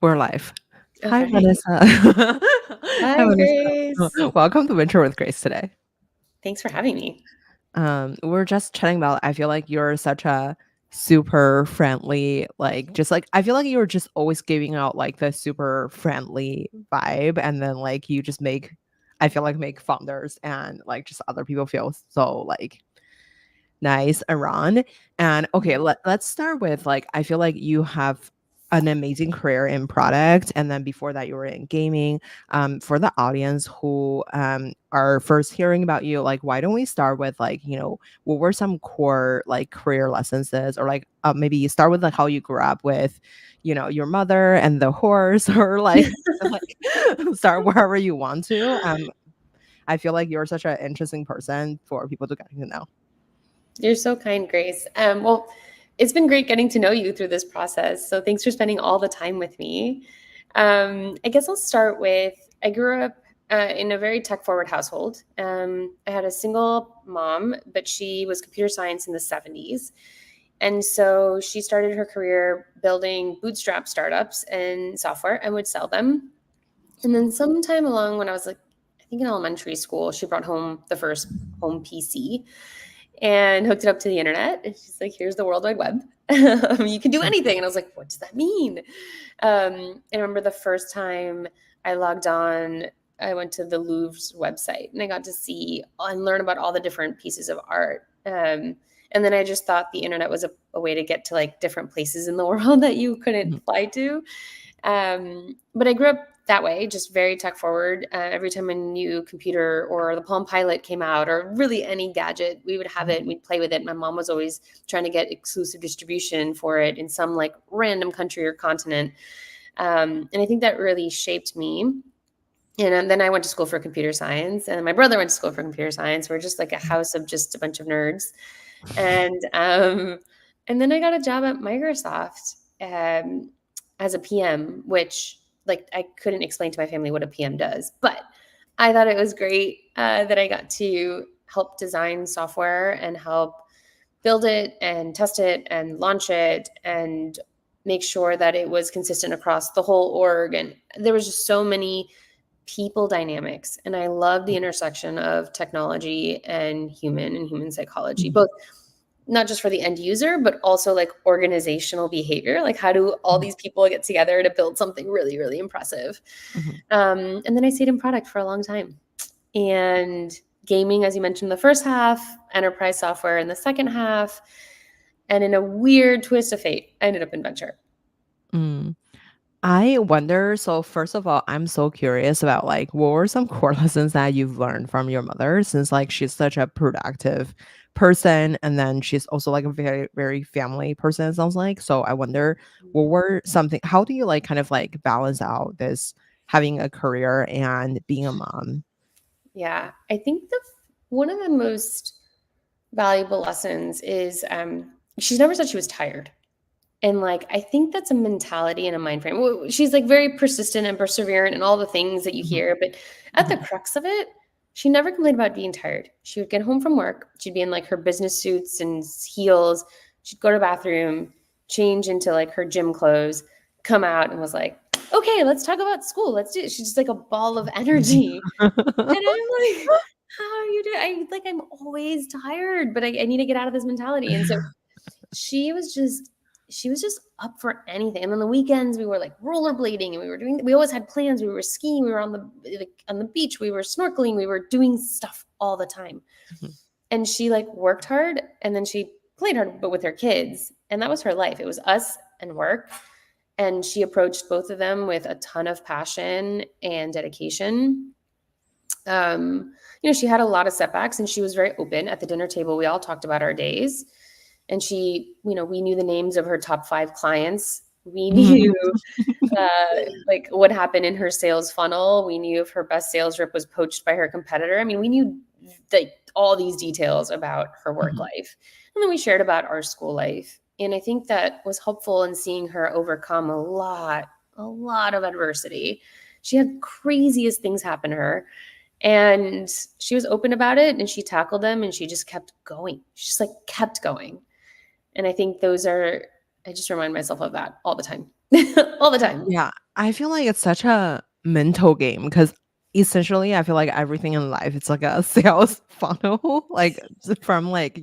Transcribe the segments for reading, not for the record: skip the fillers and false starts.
We're live. Hi, Okay. Vanessa. Hi, Hi, Grace. Vanessa. Welcome to Venture with Grace today. Thanks for having me. We're just chatting about, I feel like you're such a super friendly, like, just like, I feel like you're just always giving out like the super friendly vibe. And then, like, you just make, I feel like, make founders and like just other people feel so like nice around. And okay, Mhm. let's start with like I feel like you have an amazing career in product, and then before that you were in gaming. For the audience who are first hearing about you, like why don't we start with like what were some core like career lessons is, or like maybe you start with like how you grew up with your mother and the horse, or like start wherever you want to. I feel like you're such an interesting person for people to get to know. You're so kind, Grace. Well, it's been great getting to know you through this process. So thanks for spending all the time with me. I guess I'll start with I grew up in a very tech forward household. I had a single mom, but she was computer science in the 70s. And so she started her career building bootstrap startups and software and would sell them. And then sometime along when I was like, I think in elementary school, she brought home the first home PC and hooked it up to the internet. And she's like, here's the World Wide Web. You can do anything. And I was like, what does that mean? I remember the first time I logged on, I went to the Louvre's website and I got to see and learn about all the different pieces of art. And then I just thought the internet was a way to get to like different places in the world that you couldn't Mhm. fly to. But I grew up that way, just very tech forward. Every time a new computer or the Palm Pilot came out, or really any gadget, we would have it and we'd play with it. My mom was always trying to get exclusive distribution for it in some like random country or continent. And I think that really shaped me. And then I went to school for computer science, and my brother went to school for computer science. We're just like a house of just a bunch of nerds. And then I got a job at Microsoft as a PM, which like I couldn't explain to my family what a PM does, but I thought it was great that I got to help design software and help build it and test it and launch it and make sure that it was consistent across the whole org. And there was just so many people dynamics, and I love the intersection of technology and human psychology, Mhm. both not just for the end user, but also like organizational behavior. Like, how do all Mhm. these people get together to build something really, really impressive? Mhm. And then I stayed in product for a long time. And gaming, as you mentioned, the first half, enterprise software in the second half. And in a weird twist of fate, I ended up in venture. Mm. I wonder, so first of all, I'm so curious about like what were some core lessons that you've learned from your mother, since like she's such a productive person, and then she's also like a very, very family person, it sounds like. So I wonder what were something, how do you like kind of like balance out this having a career and being a mom? Yeah, I think one of the most valuable lessons is she's never said she was tired. And like I think that's a mentality and a mind frame. She's like very persistent and perseverant and all the things that you Mhm. hear, but at the Mhm. crux of it, she never complained about being tired. She would get home from work, she'd be in like her business suits and heels, she'd go to the bathroom, change into like her gym clothes, come out and was like, okay, let's talk about school. Let's do it. She's just like a ball of energy. And I'm like, how are you doing? I'm always tired, but I need to get out of this mentality. And so she was just she was just up for anything. And on the weekends we were like rollerblading and we always had plans. We were skiing, we were on the beach, we were snorkeling, we were doing stuff all the time. Mhm. And she like worked hard and then she played hard, but with her kids. And that was her life. It was us and work. And she approached both of them with a ton of passion and dedication. She had a lot of setbacks and she was very open at the dinner table. We all talked about our days. And we knew the names of her top 5 clients. We knew like what happened in her sales funnel. We knew if her best sales rep was poached by her competitor. I mean, we knew like all these details about her work Mhm. life. And then we shared about our school life. And I think that was helpful in seeing her overcome a lot of adversity. She had craziest things happen to her. And she was open about it and she tackled them and she just kept going. She just like kept going. And I think I just remind myself of that all the time, all the time. Yeah, I feel like it's such a mental game because essentially I feel like everything in life it's like a sales funnel, like from like,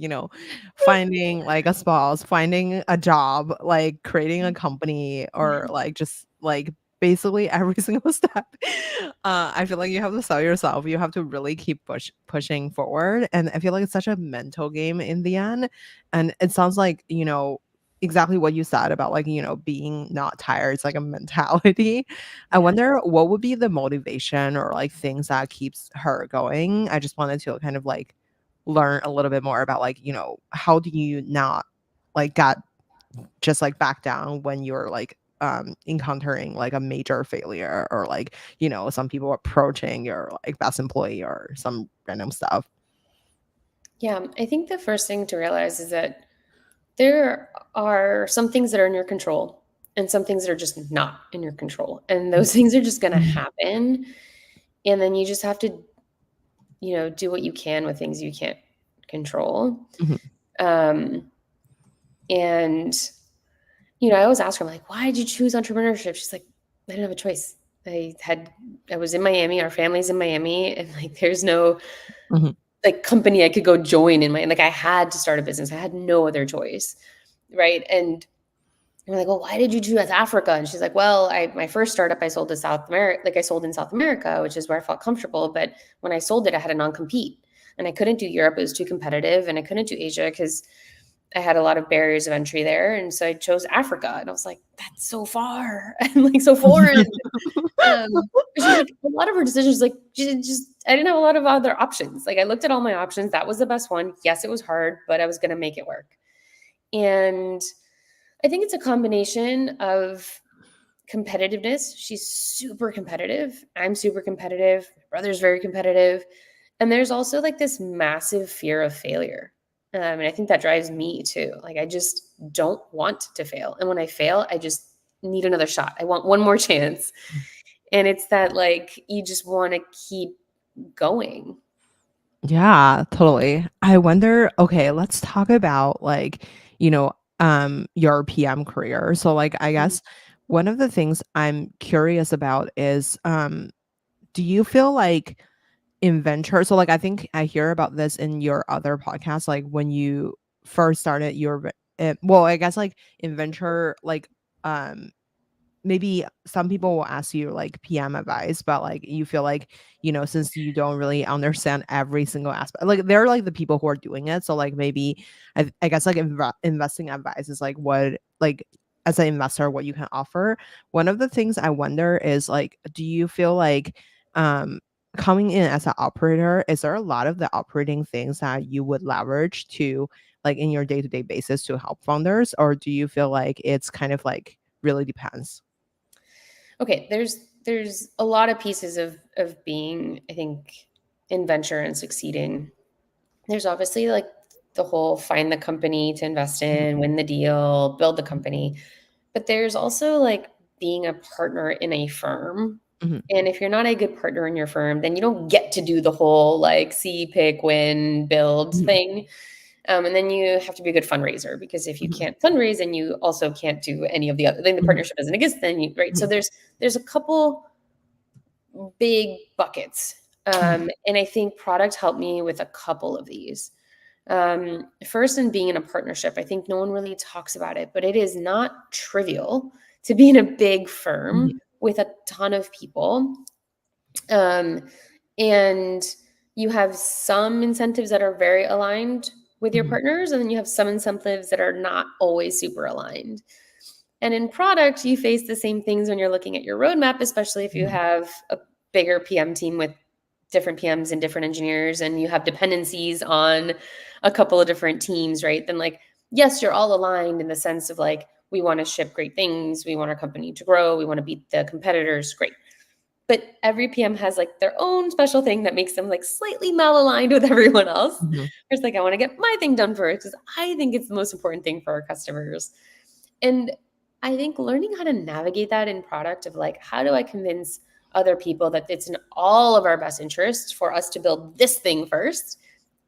finding like a spouse, finding a job, like creating a company or like just like basically every single step. I feel like you have to sell yourself. You have to really keep pushing forward. And I feel like it's such a mental game in the end. And it sounds like, exactly what you said about like being not tired. It's like a mentality. I Yeah. wonder what would be the motivation or like things that keeps her going. I just wanted to kind of like learn a little bit more about like how do you not like got just like back down when you're like encountering like a major failure or like some people approaching your like best employee or some random stuff. Yeah, I think the first thing to realize is that there are some things that are in your control and some things that are just not in your control. And those things are just going to Mhm. happen. And then you just have to, do what you can with things you can't control. Mhm. Um, and, I always ask her, I'm like, why did you choose entrepreneurship? She's like, I didn't have a choice. I was in Miami, our family's in Miami, and like, there's no Mhm. like company I could go join like I had to start a business. I had no other choice. Right. And we're like, well, why did you choose Africa? And she's like, well, my first startup I sold to South America, like I sold in South America, which is where I felt comfortable. But when I sold it, I had a non-compete and I couldn't do Europe. It was too competitive. And I couldn't do Asia because I had a lot of barriers of entry there. And so I chose Africa. And I was like, that's so far and like so foreign. She's like, a lot of her decisions, like, I didn't have a lot of other options. Like, I looked at all my options. That was the best one. Yes, it was hard, but I was going to make it work. And I think it's a combination of competitiveness. She's super competitive. I'm super competitive. My brother's very competitive. And there's also like this massive fear of failure. And I think that drives me too. Like, I just don't want to fail. And when I fail, I just need another shot. I want one more chance. And it's that like you just want to keep going. Yeah, totally. I wonder, okay, let's talk about like, your PM career. So like I Mhm. guess one of the things I'm curious about is do you feel like inventor so like I think I hear about this in your other podcast like when you first started your well, I guess like inventor like um maybe some people will ask you like PM advice, but like you feel like, since you don't really understand every single aspect, like they're like the people who are doing it. So like maybe I guess like investing advice is like what like as an investor, what you can offer. One of the things I wonder is like, do you feel like um coming in as an operator, is there a lot of the operating things that you would leverage to like in your day-to-day basis to help founders, or do you feel like it's kind of like really depends? Okay, there's a lot of pieces of being, I think, in venture and succeeding. There's obviously like the whole find the company to invest Mhm. in, win the deal, build the company. But there's also like being a partner in a firm. Mhm. And if you're not a good partner in your firm, then you don't get to do the whole like see, pick, win, build Mhm. thing. And then you have to be a good fundraiser because if you Mhm. can't fundraise and you also can't do any of the other, then the Mhm. partnership doesn't exist. Then you right. So Mhm. there's a couple big buckets, Mhm. and I think product helped me with a couple of these. First, in being in a partnership, I think no one really talks about it, but it is not trivial to be in a big firm Mhm. with a ton of people. Um, and you have some incentives that are very aligned with your Mhm. partners, and then you have some incentives that are not always super aligned. And in product, you face the same things when you're looking at your roadmap, especially if you Mhm. have a bigger PM team with different PMs and different engineers, and you have dependencies on a couple of different teams, right? Then, like, yes, you're all aligned in the sense of like, we want to ship great things, we want our company to grow, we want to beat the competitors, great. But every PM has like their own special thing that makes them like slightly malaligned with everyone else. Mhm. It's like, I want to get my thing done first because I think it's the most important thing for our customers. And I think learning how to navigate that in product of like, how do I convince other people that it's in all of our best interest for us to build this thing first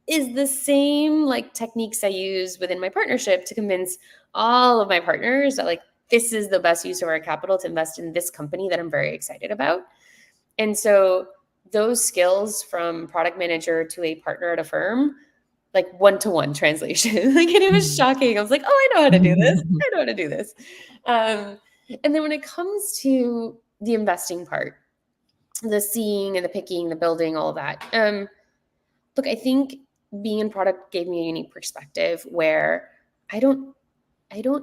is the same like techniques I use within my partnership to convince all of my partners that like this is the best use of our capital to invest in this company that I'm very excited about. And so those skills from product manager to a partner at a firm, like one-to-one translation, like, and it was shocking. I was like, oh, I know how to do this. I know how to do this. And then when it comes to the investing part, the seeing and the picking, the building, all of that. Look, I think being in product gave me a unique perspective where I don't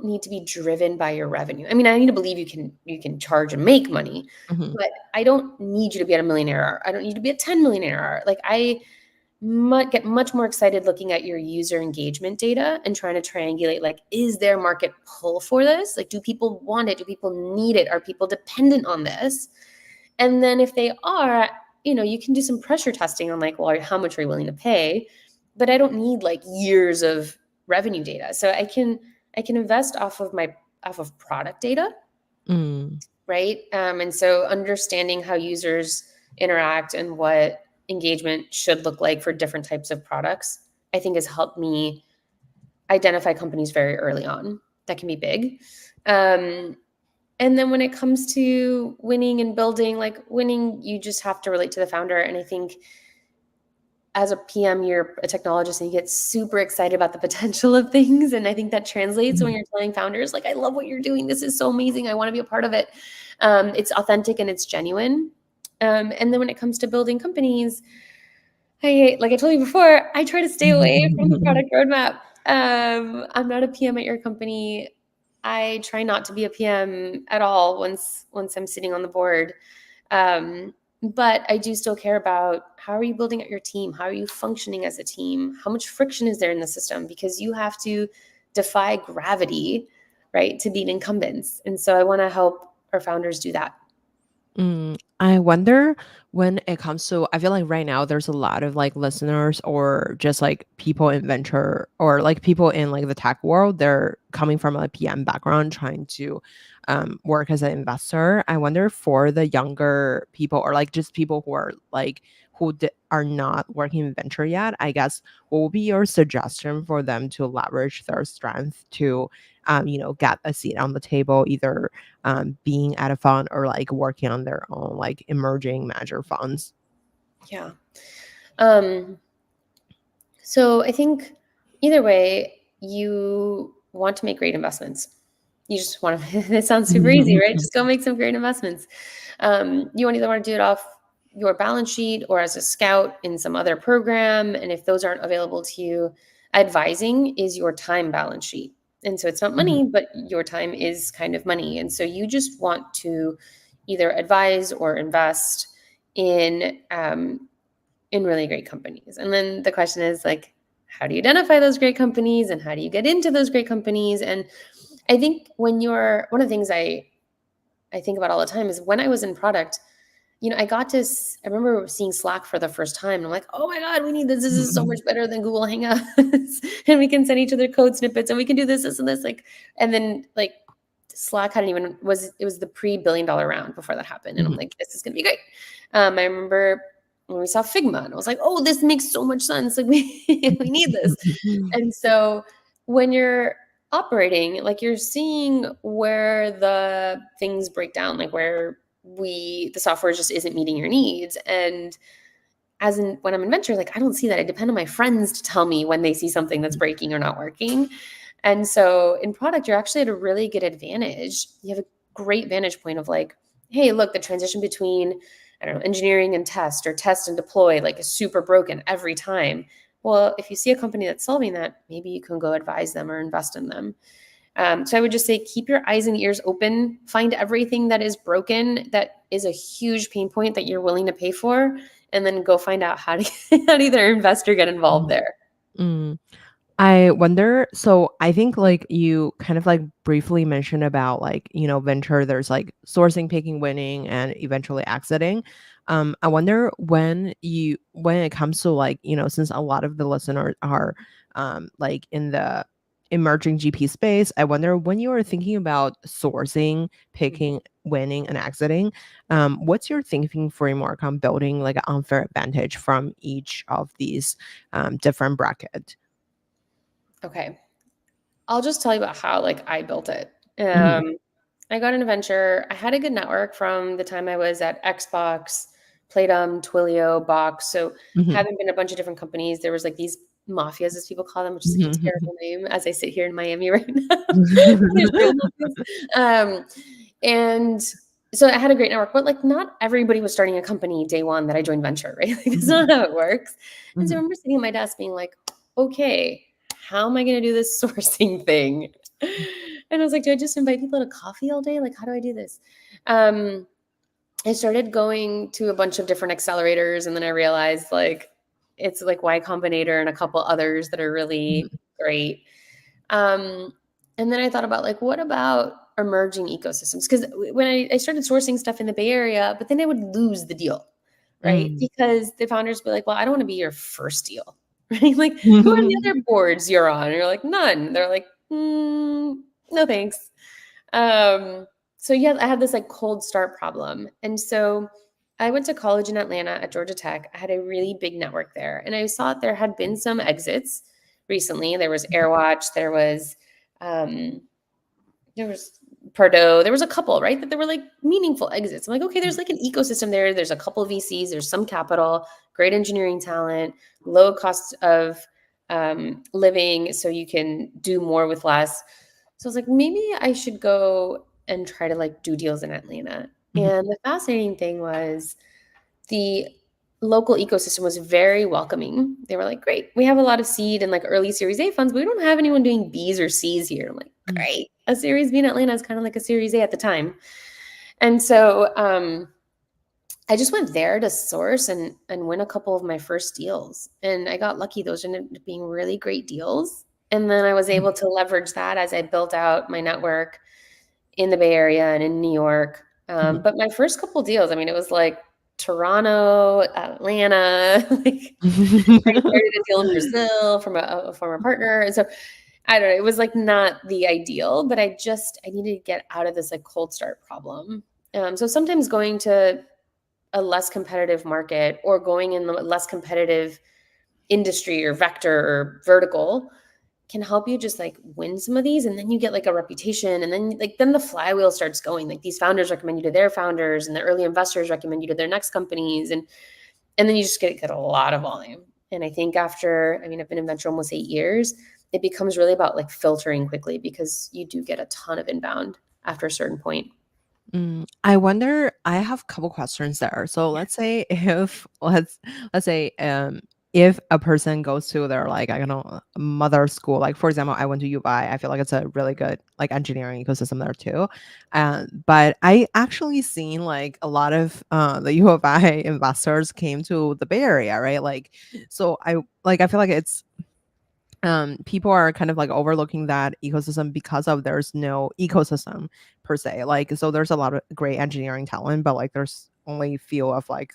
need to be driven by your revenue. I mean, I need to believe you can charge and make money, but I don't need you to be at $1 million ARR. I don't need to be at 10 million ARR. Like, I get much more excited looking at your user engagement data and trying to triangulate, like, is there market pull for this? Like, do people want it? Do people need it? Are people dependent on this? And then if they are, you can do some pressure testing on, like, well, how much are you willing to pay? But I don't need like years of revenue data. So I can invest off of product data, right? And so understanding how users interact and what engagement should look like for different types of products, I think has helped me identify companies very early on that can be big. And then when it comes to winning and building, like, winning, you just have to relate to the founder. And I think as a PM, you're a technologist and you get super excited about the potential of things. And I think that translates when you're telling founders, like, I love what you're doing. This is so amazing. I want to be a part of it. It's authentic and it's genuine. And then when it comes to building companies, like I told you before, I try to stay away from the product roadmap. I'm not a PM at your company. I try not to be a PM at all once I'm sitting on the board. But I do still care about, how are you building out your team? How are you functioning as a team? How much friction is there in the system? Because you have to defy gravity, right, to beat incumbents. And so I want to help our founders do that. I wonder, when it comes to, I feel like right now there's a lot of like listeners or just like people in venture or like people in like the tech world, they're coming from a PM background trying to work as an investor. I wonder, for the younger people or like just people who are like are not working in venture yet, I guess, what would be your suggestion for them to leverage their strength to get a seat on the table, either being at a fund or like working on their own like emerging manager funds? Yeah. So I think either way, you want to make great investments. You just want to, it sounds super easy, right? Just go make some great investments. You either want to do it off your balance sheet or as a scout in some other program. And if those aren't available to you, advising is your time balance sheet. And so it's not money, but your time is kind of money. And so you just want to either advise or invest in really great companies. And then the question is, like, how do you identify those great companies and how do you get into those great companies? And I think one of the things I think about all the time is, when I was in product, I remember seeing Slack for the first time and I'm like, oh my God, we need this. This is so much better than Google Hangouts. And we can send each other code snippets and we can do this and this. Like, and then like Slack it was the pre-billion-dollar round before that happened. And I'm like, this is going to be great. I remember when we saw Figma and I was like, oh, this makes so much sense. Like, we need this. And so when you're operating, like, you're seeing where the things break down, like where the software just isn't meeting your needs. And when I'm in venture, like, I don't see that. I depend on my friends to tell me when they see something that's breaking or not working. And so in product, you're actually at a really good advantage. You have a great vantage point of like, hey, look, the transition between, I don't know, engineering and test, or test and deploy, like, is super broken every time. Well, if you see a company that's solving that, maybe you can go advise them or invest in them. So I would just say, keep your eyes and ears open, find everything that is broken, that is a huge pain point that you're willing to pay for, and then go find out how to either invest or get involved there. I wonder, so I think like you kind of like briefly mentioned about like, venture, there's like sourcing, picking, winning, and eventually exiting. I wonder, when it comes to like, since a lot of the listeners are like in the emerging GP space, I wonder, when you are thinking about sourcing, picking, winning, and exiting, what's your thinking framework on building like an unfair advantage from each of these different brackets? Okay. I'll just tell you about how, like, I built it. Mhm. I got into venture. I had a good network from the time I was at Xbox, Playdom, Twilio, Box. So Mhm. having been a bunch of different companies, there was like these mafias, as people call them, which is like a Mhm. terrible name as I sit here in Miami right now. There's real mafias. And so I had a great network, but like not everybody was starting a company day one that I joined venture, right? Like that's Mhm. not how it works. And so I Mhm. remember sitting at my desk being like, okay, how am I going to do this sourcing thing? And I was like, do I just invite people to coffee all day? Like, how do I do this? Um, I started going to a bunch of different accelerators, and then I realized like it's like Y Combinator and a couple others that are really Mhm. great. Um, and then I thought about like, what about emerging ecosystems? Because when I started sourcing stuff in the Bay Area, but then I would lose the deal, right? Mm. Because the founders would be like, well, I don't want to be your first deal, right? Like, who are the Mhm. other boards you're on? And you're like, none. They're like, no thanks. Um, so yeah, I had this like cold start problem. And so I went to college in Atlanta at Georgia Tech. I had a really big network there. And I saw there had been some exits recently. There was Airwatch, um, there was Pardo, there was a couple, right? That there were like meaningful exits. I'm like, okay, there's like an ecosystem there. There's a couple of VCs, there's some capital, great engineering talent, low cost of living, so you can do more with less. So I was like, maybe I should go and try to like do deals in Atlanta. Mhm. And the fascinating thing was the local ecosystem was very welcoming. They were like, great, we have a lot of seed and like early Series A funds, but we don't have anyone doing Bs or Cs here. I'm like, Mm. great. A Series B in Atlanta is kind of like a Series A at the time. And so I just went there to source and win a couple of my first deals. And I got lucky. Those ended up being really great deals. And then I was able to leverage that as I built out my network in the Bay Area and in New York. Mhm. But my first couple deals, I mean, it was like Toronto, Atlanta. Like I started a deal in Brazil from a former partner, and so I don't know. It was like not the ideal, but I needed to get out of this like cold start problem. So sometimes going to a less competitive market or going in a less competitive industry or vector or vertical can help you just like win some of these, and then you get like a reputation, and then the flywheel starts going. Like these founders recommend you to their founders, and the early investors recommend you to their next companies, and then you just get a lot of volume. And I think after, I mean, I've been in venture almost 8 years, it becomes really about like filtering quickly because you do get a ton of inbound after a certain point. I wonder, I have a couple questions there. So let's say if let's say if a person goes to their like I don't know mother school, like for example, I went to UBI. I feel like it's a really good like engineering ecosystem there too. But I actually seen like a lot of the U of I investors came to the Bay Area, right? Like so I feel like it's people are kind of like overlooking that ecosystem because of there's no ecosystem per se, like so there's a lot of great engineering talent, but like there's only few of like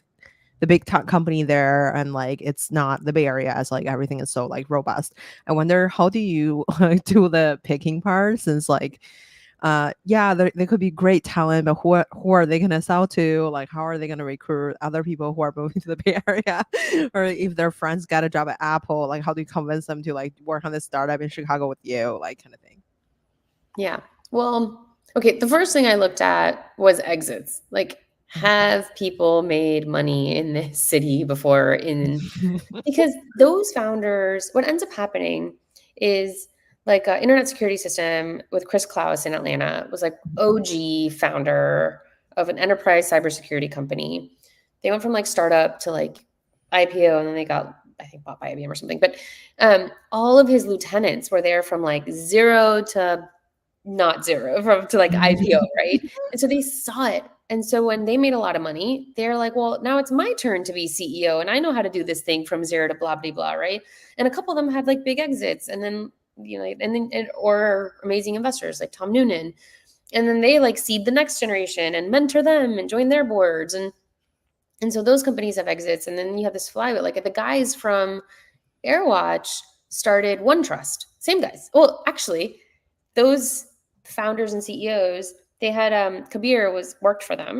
the big tech company there, and like it's not the Bay Area as like everything is so like robust. I wonder how do you like do the picking part, since like yeah, they could be great talent, but who are they gonna sell to? Like, how are they gonna recruit other people who are moving to the Bay Area? Or if their friends got a job at Apple, like, how do you convince them to like work on this startup in Chicago with you? Like, kind of thing. Yeah. Well, okay. The first thing I looked at was exits. Like, have people made money in this city before in because those founders, what ends up happening is like internet security system with Chris Klaus in Atlanta was like OG founder of an enterprise cybersecurity company. They went from like startup to like IPO, and then they got, I think, bought by IBM or something. But all of his lieutenants were there from like zero to not zero, from to like IPO, right? And so they saw it. And so when they made a lot of money, they're like, well, now it's my turn to be CEO, and I know how to do this thing from zero to blah blah blah, right? And a couple of them had like big exits, and then or amazing investors like Tom Noonan, and then they like seed the next generation and mentor them and join their boards, and so those companies have exits, and then you have this flywheel. Like the guys from Airwatch started OneTrust, same guys. Well, actually, those founders and CEOs, they had Kabir was worked for them.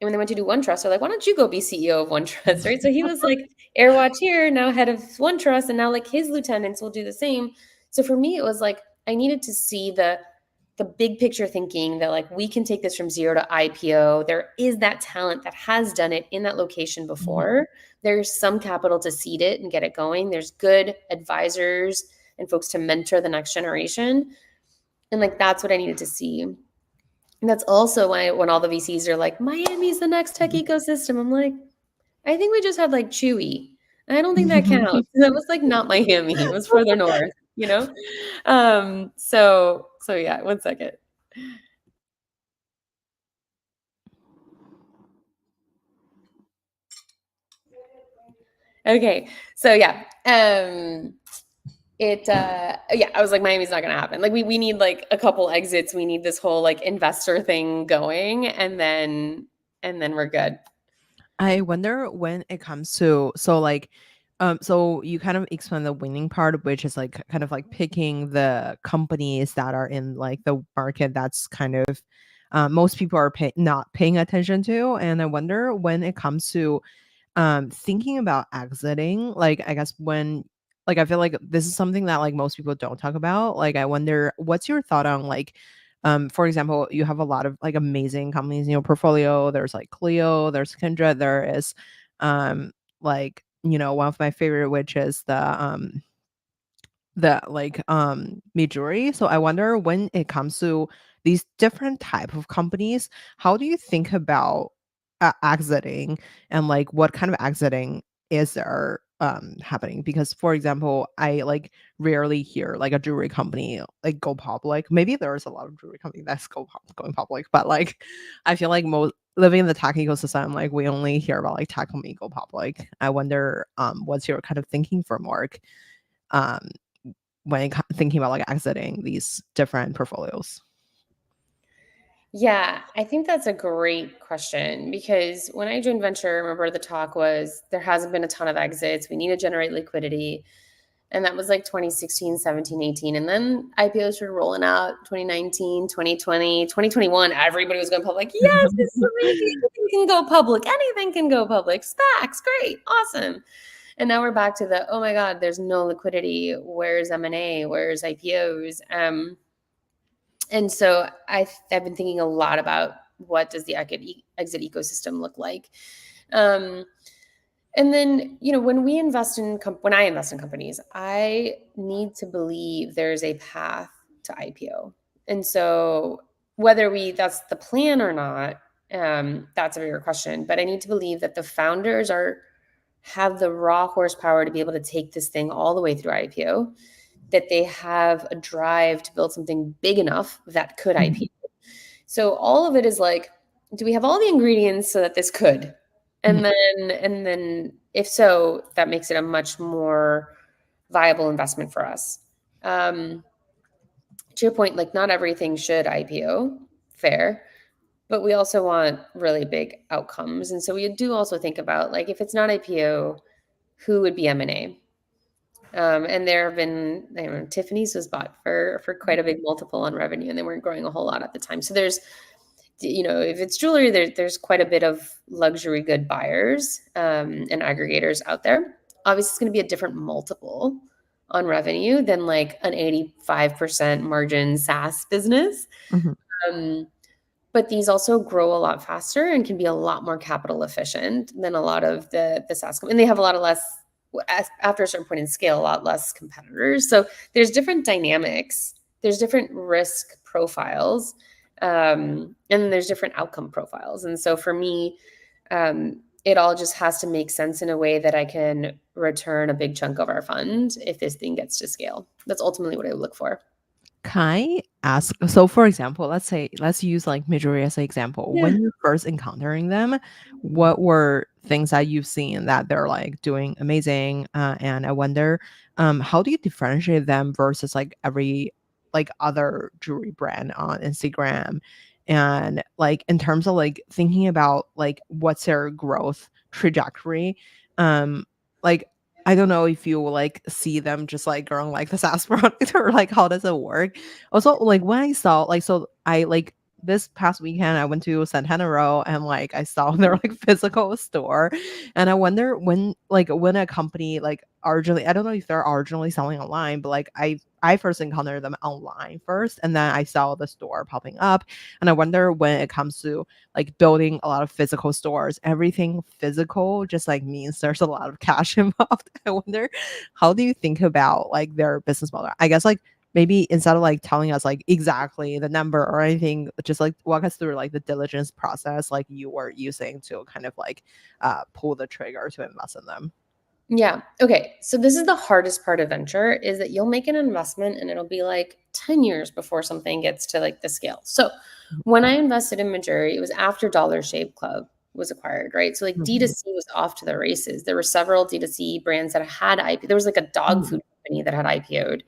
And when they went to do OneTrust, they're like, why don't you go be CEO of OneTrust? Right. So he was like Airwatch here, now head of OneTrust, and now like his lieutenants will do the same. So for me, it was like I needed to see the the big picture thinking that like we can take this from zero to IPO. There is that talent that has done it in that location before. There's some capital to seed it and get it going. There's good advisors and folks to mentor the next generation. And like that's what I needed to see. And that's also why when all the VCs are like, Miami's the next tech ecosystem, I'm like, I think we just had like Chewy. I don't think that counts. That was like not Miami. It was further north, you know? So yeah, one second. Okay. So yeah. Yeah, I was like, Miami's not gonna happen. Like we need like a couple exits. We need this whole like investor thing going, and then we're good. I wonder when it comes to so you kind of explain the winning part, which is like kind of like picking the companies that are in like the market that's kind of most people are not paying attention to. And I wonder when it comes to thinking about exiting, like I guess when like I feel like this is something that like most people don't talk about. Like I wonder what's your thought on like for example, you have a lot of like amazing companies in your portfolio. There's like Cleo, there's Kindred, there is like, you know, one of my favorite, which is the like Mejuri. So I wonder when it comes to these different type of companies, how do you think about exiting, and like what kind of exiting is there happening? Because for example, I like rarely hear like a jewelry company like go public. Maybe there's a lot of jewelry company that's going public, but like I feel like most living in the tech ecosystem, like we only hear about like tech company go public. I wonder what's your kind of thinking framework um when thinking about like exiting these different portfolios? Yeah, I think that's a great question because when I joined venture, remember the talk was there hasn't been a ton of exits. We need to generate liquidity. And that was like 2016, 17, 18. And then IPOs were rolling out 2019, 2020, 2021. Everybody was going public. Yes, this is amazing. Anything can go public. Anything can go public. SPACs, great, awesome. And now we're back to the, oh my God, there's no liquidity. Where's M&A? Where's IPOs? And so I've been thinking a lot about what does the exit ecosystem look like. And then, you know, when we invest in when I invest in companies, I need to believe there's a path to IPO. And so whether that's the plan or not, that's a bigger question. But I need to believe that the founders have the raw horsepower to be able to take this thing all the way through IPO, that they have a drive to build something big enough that could IPO. So all of it is like, do we have all the ingredients so that this could? And then if so, that makes it a much more viable investment for us. To your point, like not everything should IPO, fair, but we also want really big outcomes. And so we do also think about like if it's not IPO, who would be M&A? And there have been, you know, Tiffany's was bought for quite a big multiple on revenue, and they weren't growing a whole lot at the time. So there's, you know, if it's jewelry, there's quite a bit of luxury good buyers and aggregators out there. Obviously, it's going to be a different multiple on revenue than like an 85% margin SaaS business. Um, but these also grow a lot faster and can be a lot more capital efficient than a lot of the SaaS companies. And they have a lot of less, after a certain point in scale, a lot less competitors. So there's different dynamics. There's different risk profiles. And there's different outcome profiles. And so for me, it all just has to make sense in a way that I can return a big chunk of our fund if this thing gets to scale. That's ultimately what I look for. Can I ask? So, for example, let's use like Mejuri as an example. Yeah. When you're first encountering them, what were things that you've seen that they're like doing amazing? And I wonder, how do you differentiate them versus like every like other jewelry brand on Instagram? And like in terms of like thinking about like what's their growth trajectory, like I don't know if you like see them just like growing like the SaaS product or like how does it work? Also, like when I saw like so I like this past weekend I went to Santana Row and like I saw their like physical store, and I wonder when a company like originally, I don't know if they're originally selling online, but like I first encountered them online first, and then I saw the store popping up, and I wonder when it comes to like building a lot of physical stores, everything physical just like means there's a lot of cash involved. I wonder, how do you think about like their business model? I guess like maybe instead of like telling us like exactly the number or anything, just like walk us through like the diligence process like you were using to kind of like pull the trigger to invest in them. Yeah. Okay. So this is the hardest part of venture is that you'll make an investment and it'll be like 10 years before something gets to like the scale. So when I invested in Mejuri, it was after Dollar Shave Club was acquired, right? So like Mhm. D2C was off to the races. There were several D2C brands that had IP. There was like a dog Mhm. food company that had IPO'd.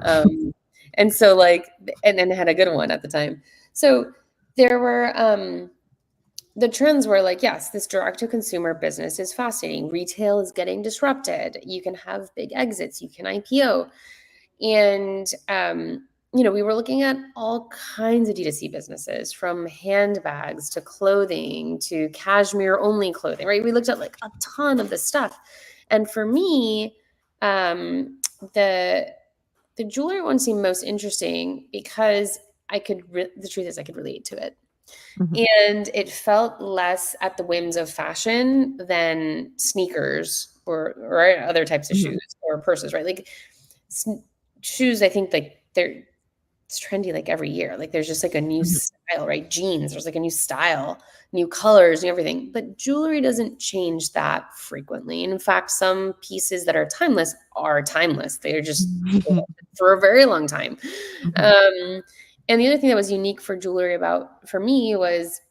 Um, and so like, and had a good one at the time. So there were, the trends were like, yes, this direct to consumer business is fascinating. Retail is getting disrupted. You can have big exits, you can IPO. And, we were looking at all kinds of D2C businesses from handbags to clothing to cashmere only clothing, right? We looked at like a ton of this stuff. And for me, the the jewelry one seemed most interesting because the truth is I could relate to it. Mhm. And it felt less at the whims of fashion than sneakers or other types of Mhm. shoes or purses, right? Like s- shoes, I think like it's trendy like every year. Like there's just like a new Mhm. style, right? Jeans, there's like a new style, new colors, and everything. But jewelry doesn't change that frequently. And in fact, some pieces that are timeless are timeless. They're just Mhm. for a very long time. Mhm. Um, and the other thing that was unique for jewelry about for me was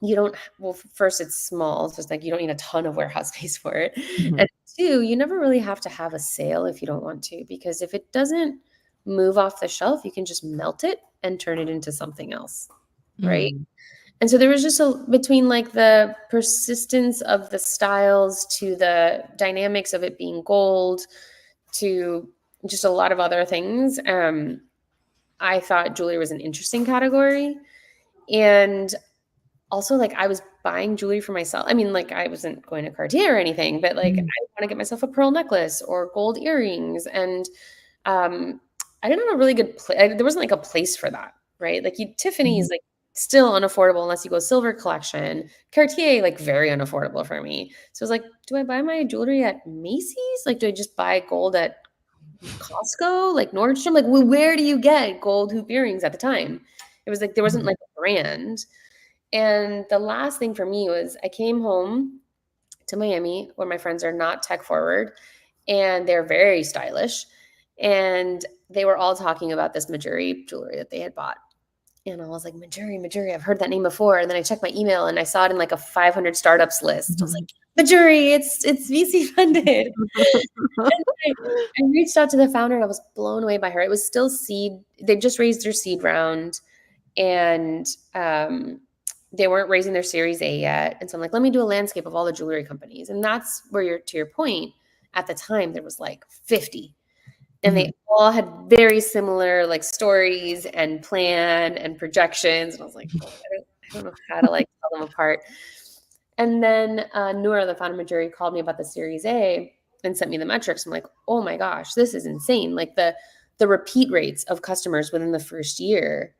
you don't well, first it's small, so it's like you don't need a ton of warehouse space for it. Mhm. And two, you never really have to have a sale if you don't want to, because if it doesn't move off the shelf, you can just melt it and turn it into something else, right? Mhm. And so there was just a between like the persistence of the styles to the dynamics of it being gold to just a lot of other things. I thought jewelry was an interesting category. And also, like, I was buying jewelry for myself. I mean, like, I wasn't going to Cartier or anything, but, like, Mhm. I wanna get myself a pearl necklace or gold earrings, and, um, I didn't have a really good there wasn't, like, a place for that, right? Like, Mhm. Tiffany's, like, still unaffordable unless you go silver collection. Cartier, like, very unaffordable for me. So I was like, "Do I buy my jewelry at Macy's? Like, do I just buy gold at Costco, like Nordstrom?" Like, where do you get gold hoop earrings at the time? It was like there wasn't, Mhm. like, a brand. And the last thing for me was I came home to Miami where my friends are not tech forward and they're very stylish. And they were all talking about this Mejuri jewelry that they had bought. And I was like, Mejuri, Mejuri, I've heard that name before. And then I checked my email and I saw it in like a 500 startups list. I was Mhm. like, Mejuri, it's VC funded. And I reached out to the founder and I was blown away by her. It was still seed. They just raised their seed round and they weren't raising their Series A yet. And so I'm like, let me do a landscape of all the jewelry companies. And that's where you're to your point. At the time, there was like 50, and they Mhm. all had very similar like stories and plan and projections. And I was like, oh, I don't know how to like tell them apart. And then Noor, the founder of Jury, called me about the Series A and sent me the metrics. I'm like, oh my gosh, this is insane. Like the repeat rates of customers within the first year,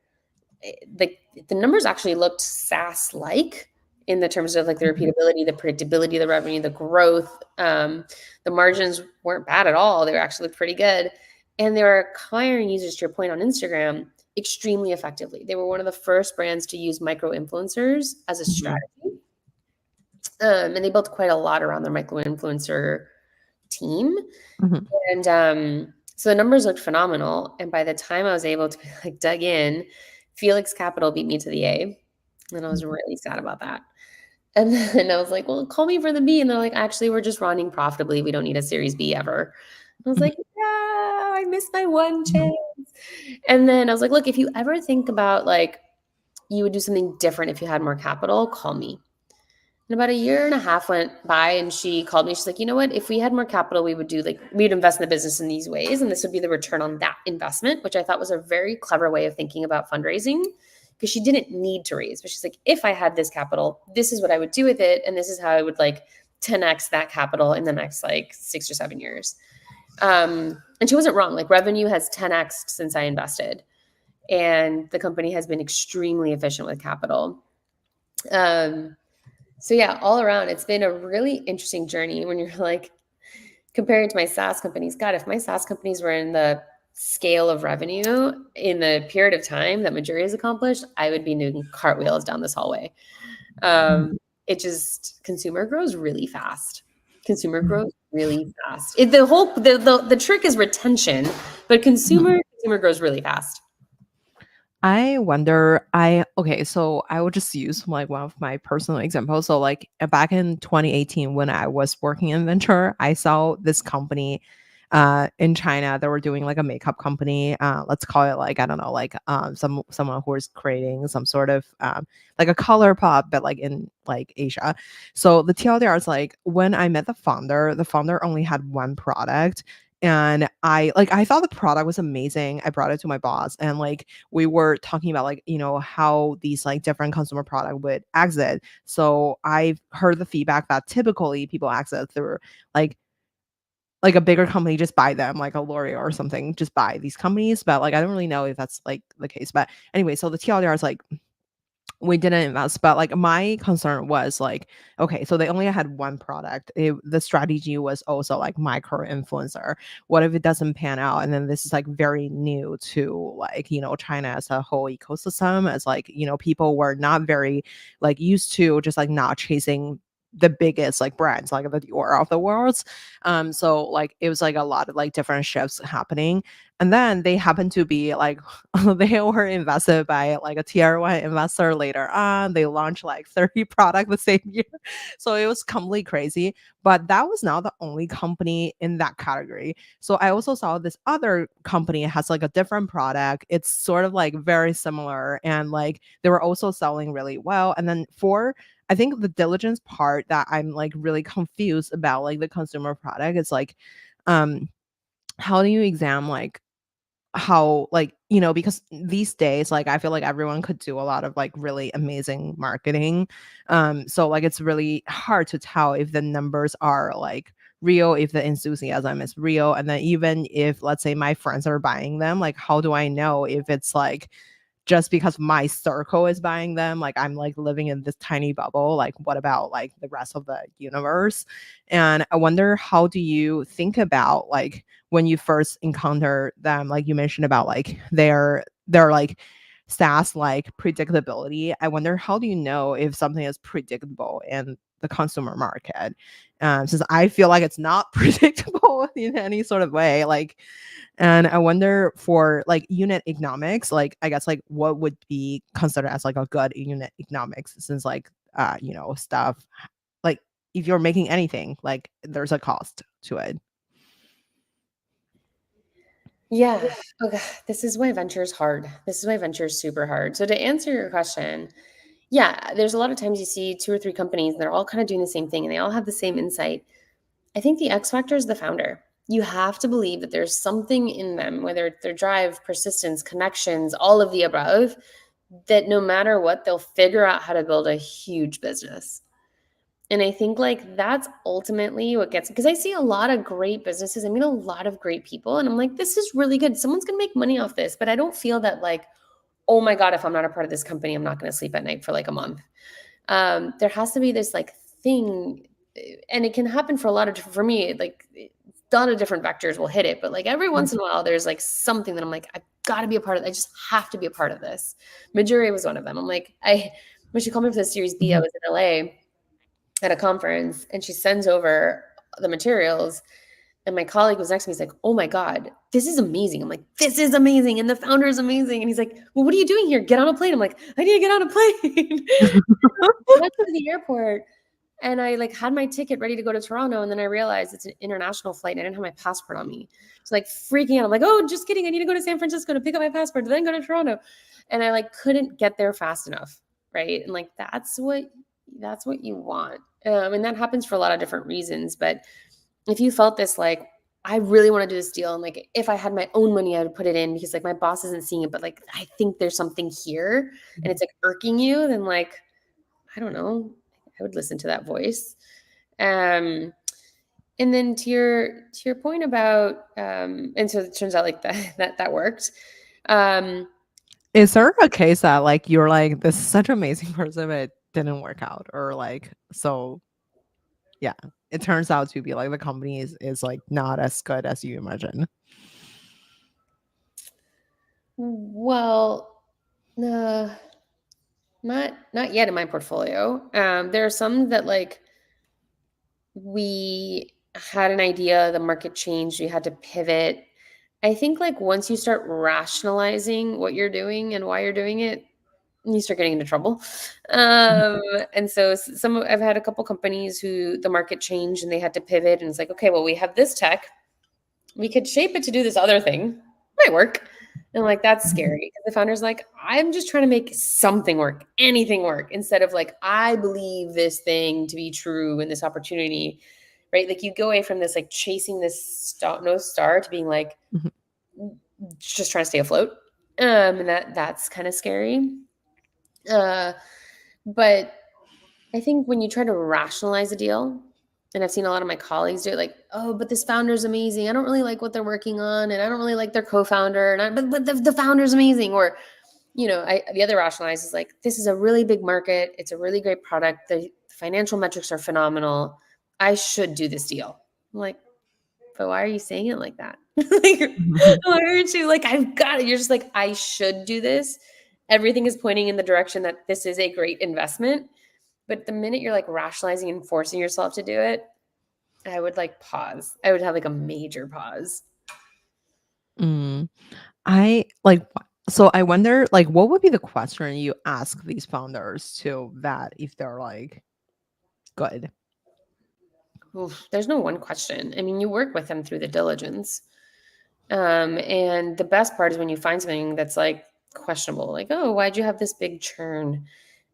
the numbers actually looked SaaS like in the terms of like the Mhm. repeatability, the predictability of the revenue, the growth. The margins weren't bad at all. They were actually pretty good. And they were acquiring users, to your point, on Instagram extremely effectively. They were one of the first brands to use micro influencers as a Mhm. strategy. And they built quite a lot around their micro influencer team. Mhm. And so the numbers looked phenomenal. And by the time I was able to like dug in, Felix Capital beat me to the A. And I was Mhm. really sad about that. And then I was like, well, call me for the B. And they're like, actually, we're just running profitably. We don't need a Series B ever. And I was Mhm. like, yeah, I missed my one Mhm. chance. And then I was like, look, if you ever think about like you would do something different if you had more capital, call me. And about a year and a half went by and she called me. She's like, you know what? If we had more capital, we'd invest in the business in these ways. And this would be the return on that investment, which I thought was a very clever way of thinking about fundraising. because she didn't need to raise, but she's like, if I had this capital, this is what I would do with it. And this is how I would like 10x that capital in the next like 6 or 7 years. And she wasn't wrong. Like revenue has 10x since I invested, and the company has been extremely efficient with capital. So yeah, all around, it's been a really interesting journey when you're like comparing to my SaaS companies. God, if my SaaS companies were in the scale of revenue in the period of time that Mejuri has accomplished, I would be doing cartwheels down this hallway. It just, consumer grows really fast. Consumer grows really fast. The trick is retention, but consumer grows really fast. I wonder, okay, so I will just use like one of my personal examples. So like back in 2018 when I was working in venture, I saw this company in China that were doing like a makeup company. Let's call it like, I don't know, like someone who is creating some sort of like a color pop, but like in like Asia. So the TLDR is like when I met the founder only had one product. And I thought the product was amazing. I brought it to my boss and like we were talking about like how these like different consumer product would exit. So I've heard the feedback that typically people exit through like a bigger company, just buy them, like a L'Oreal or something, just buy these companies. But like I don't really know if that's like the case. But anyway, so the TLDR is like we didn't invest, but like my concern was like, okay, so they only had one product. The strategy was also like micro influencer. What if it doesn't pan out? And then this is like very new to like, China as a whole ecosystem, as like, people were not very like used to just like not chasing the biggest like brands like the Dior of the world. So like it was like a lot of like different shifts happening. And then they happened to be like they were invested by like a tier one investor later on. They launched like 30 product the same year. So it was completely crazy. But that was not the only company in that category. So I also saw this other company has like a different product. It's sort of like very similar. And like they were also selling really well. And then for I think the diligence part that I'm like really confused about like the consumer product is like how do you examine like how like because these days like I feel like everyone could do a lot of like really amazing marketing, so like it's really hard to tell if the numbers are like real, if the enthusiasm is real, and then even if let's say my friends are buying them, like how do I know if it's like just because my circle is buying them, like I'm like living in this tiny bubble, like what about like the rest of the universe? And I wonder, how do you think about like when you first encounter them, like you mentioned about like their like SaaS like predictability. I wonder, how do you know if something is predictable in the consumer market? Since I feel like it's not predictable in any sort of way, like, and I wonder for like unit economics, like I guess like what would be considered as like a good unit economics, since like stuff like if you're making anything, like there's a cost to it. Yeah. Okay. This is why venture is hard. This is why venture is super hard. So to answer your question, yeah, there's a lot of times you see 2 or 3 companies, and they're all kind of doing the same thing and they all have the same insight. I think the X factor is the founder. You have to believe that there's something in them, whether it's their drive, persistence, connections, all of the above, that no matter what, they'll figure out how to build a huge business. And I think like that's ultimately what gets, because I see a lot of great businesses. I mean, a lot of great people. And I'm like, this is really good. Someone's going to make money off this. But I don't feel that like, oh my God, if I'm not a part of this company, I'm not going to sleep at night for like a month. There has to be this like thing, and it can happen for a lot of different, for me, like a lot of different vectors will hit it. But like every once in a while, there's like something that I'm like, I've got to be a part of. I just have to be a part of this. Mejuri was one of them. I'm like, when she called me for the Series B, I was in LA at a conference, and she sends over the materials, and my colleague was next to me. He's like, oh my God, this is amazing. I'm like, this is amazing. And the founder is amazing. And he's like, well, what are you doing here? Get on a plane. I'm like, I need to get on a plane. I went to the airport, and I like had my ticket ready to go to Toronto. And then I realized it's an international flight and I didn't have my passport on me. So like freaking out. I'm like, oh, just kidding. I need to go to San Francisco to pick up my passport, then go to Toronto. And I like couldn't get there fast enough. Right. And like, that's what you want. And that happens for a lot of different reasons. But if you felt this like I really want to do this deal. And like, if I had my own money, I would put it in because like my boss isn't seeing it, but like, I think there's something here and it's like irking you, then like, I don't know, I would listen to that voice. Um, and then to your point about, and so it turns out like that worked. Um, Is there a case that like you're like, this is such an amazing person, but it didn't work out? Or like, so yeah, it turns out to be like the company is like not as good as you imagine. well, uh, not yet in my portfolio. There are some that like we had an idea, the market changed, we had to pivot. I think like once you start rationalizing what you're doing and why you're doing it, you start getting into trouble. Um, and so I've had a couple companies who the market changed and they had to pivot, and it's like, okay, well, we have this tech, we could shape it to do this other thing. Might work. And like that's scary because the founder's like, I'm just trying to make something work, anything work, instead of like, I believe this thing to be true in this opportunity, right? Like you go away from this like chasing this North Star to being like just trying to stay afloat. And that's kind of scary. Uh, but I think when you try to rationalize a deal, and I've seen a lot of my colleagues do it, like, oh, but this founder's amazing. I don't really like what they're working on, and I don't really like their co-founder, but the founder's amazing. Or, the other rationalize is like, this is a really big market. It's a really great product. The financial metrics are phenomenal. I should do this deal. I'm like, but why are you saying it like that? Like, why aren't you like, I've got it? You're just like, I should do this. Everything is pointing in the direction that this is a great investment. But the minute you're like rationalizing and forcing yourself to do it, I would like pause. I would have like a major pause. Mm. I like so I wonder like what would be the question you ask these founders to that if they're like good? Oof, there's no one question. I mean, you work with them through the diligence. And the best part is when you find something that's like questionable, like, oh, why'd you have this big churn?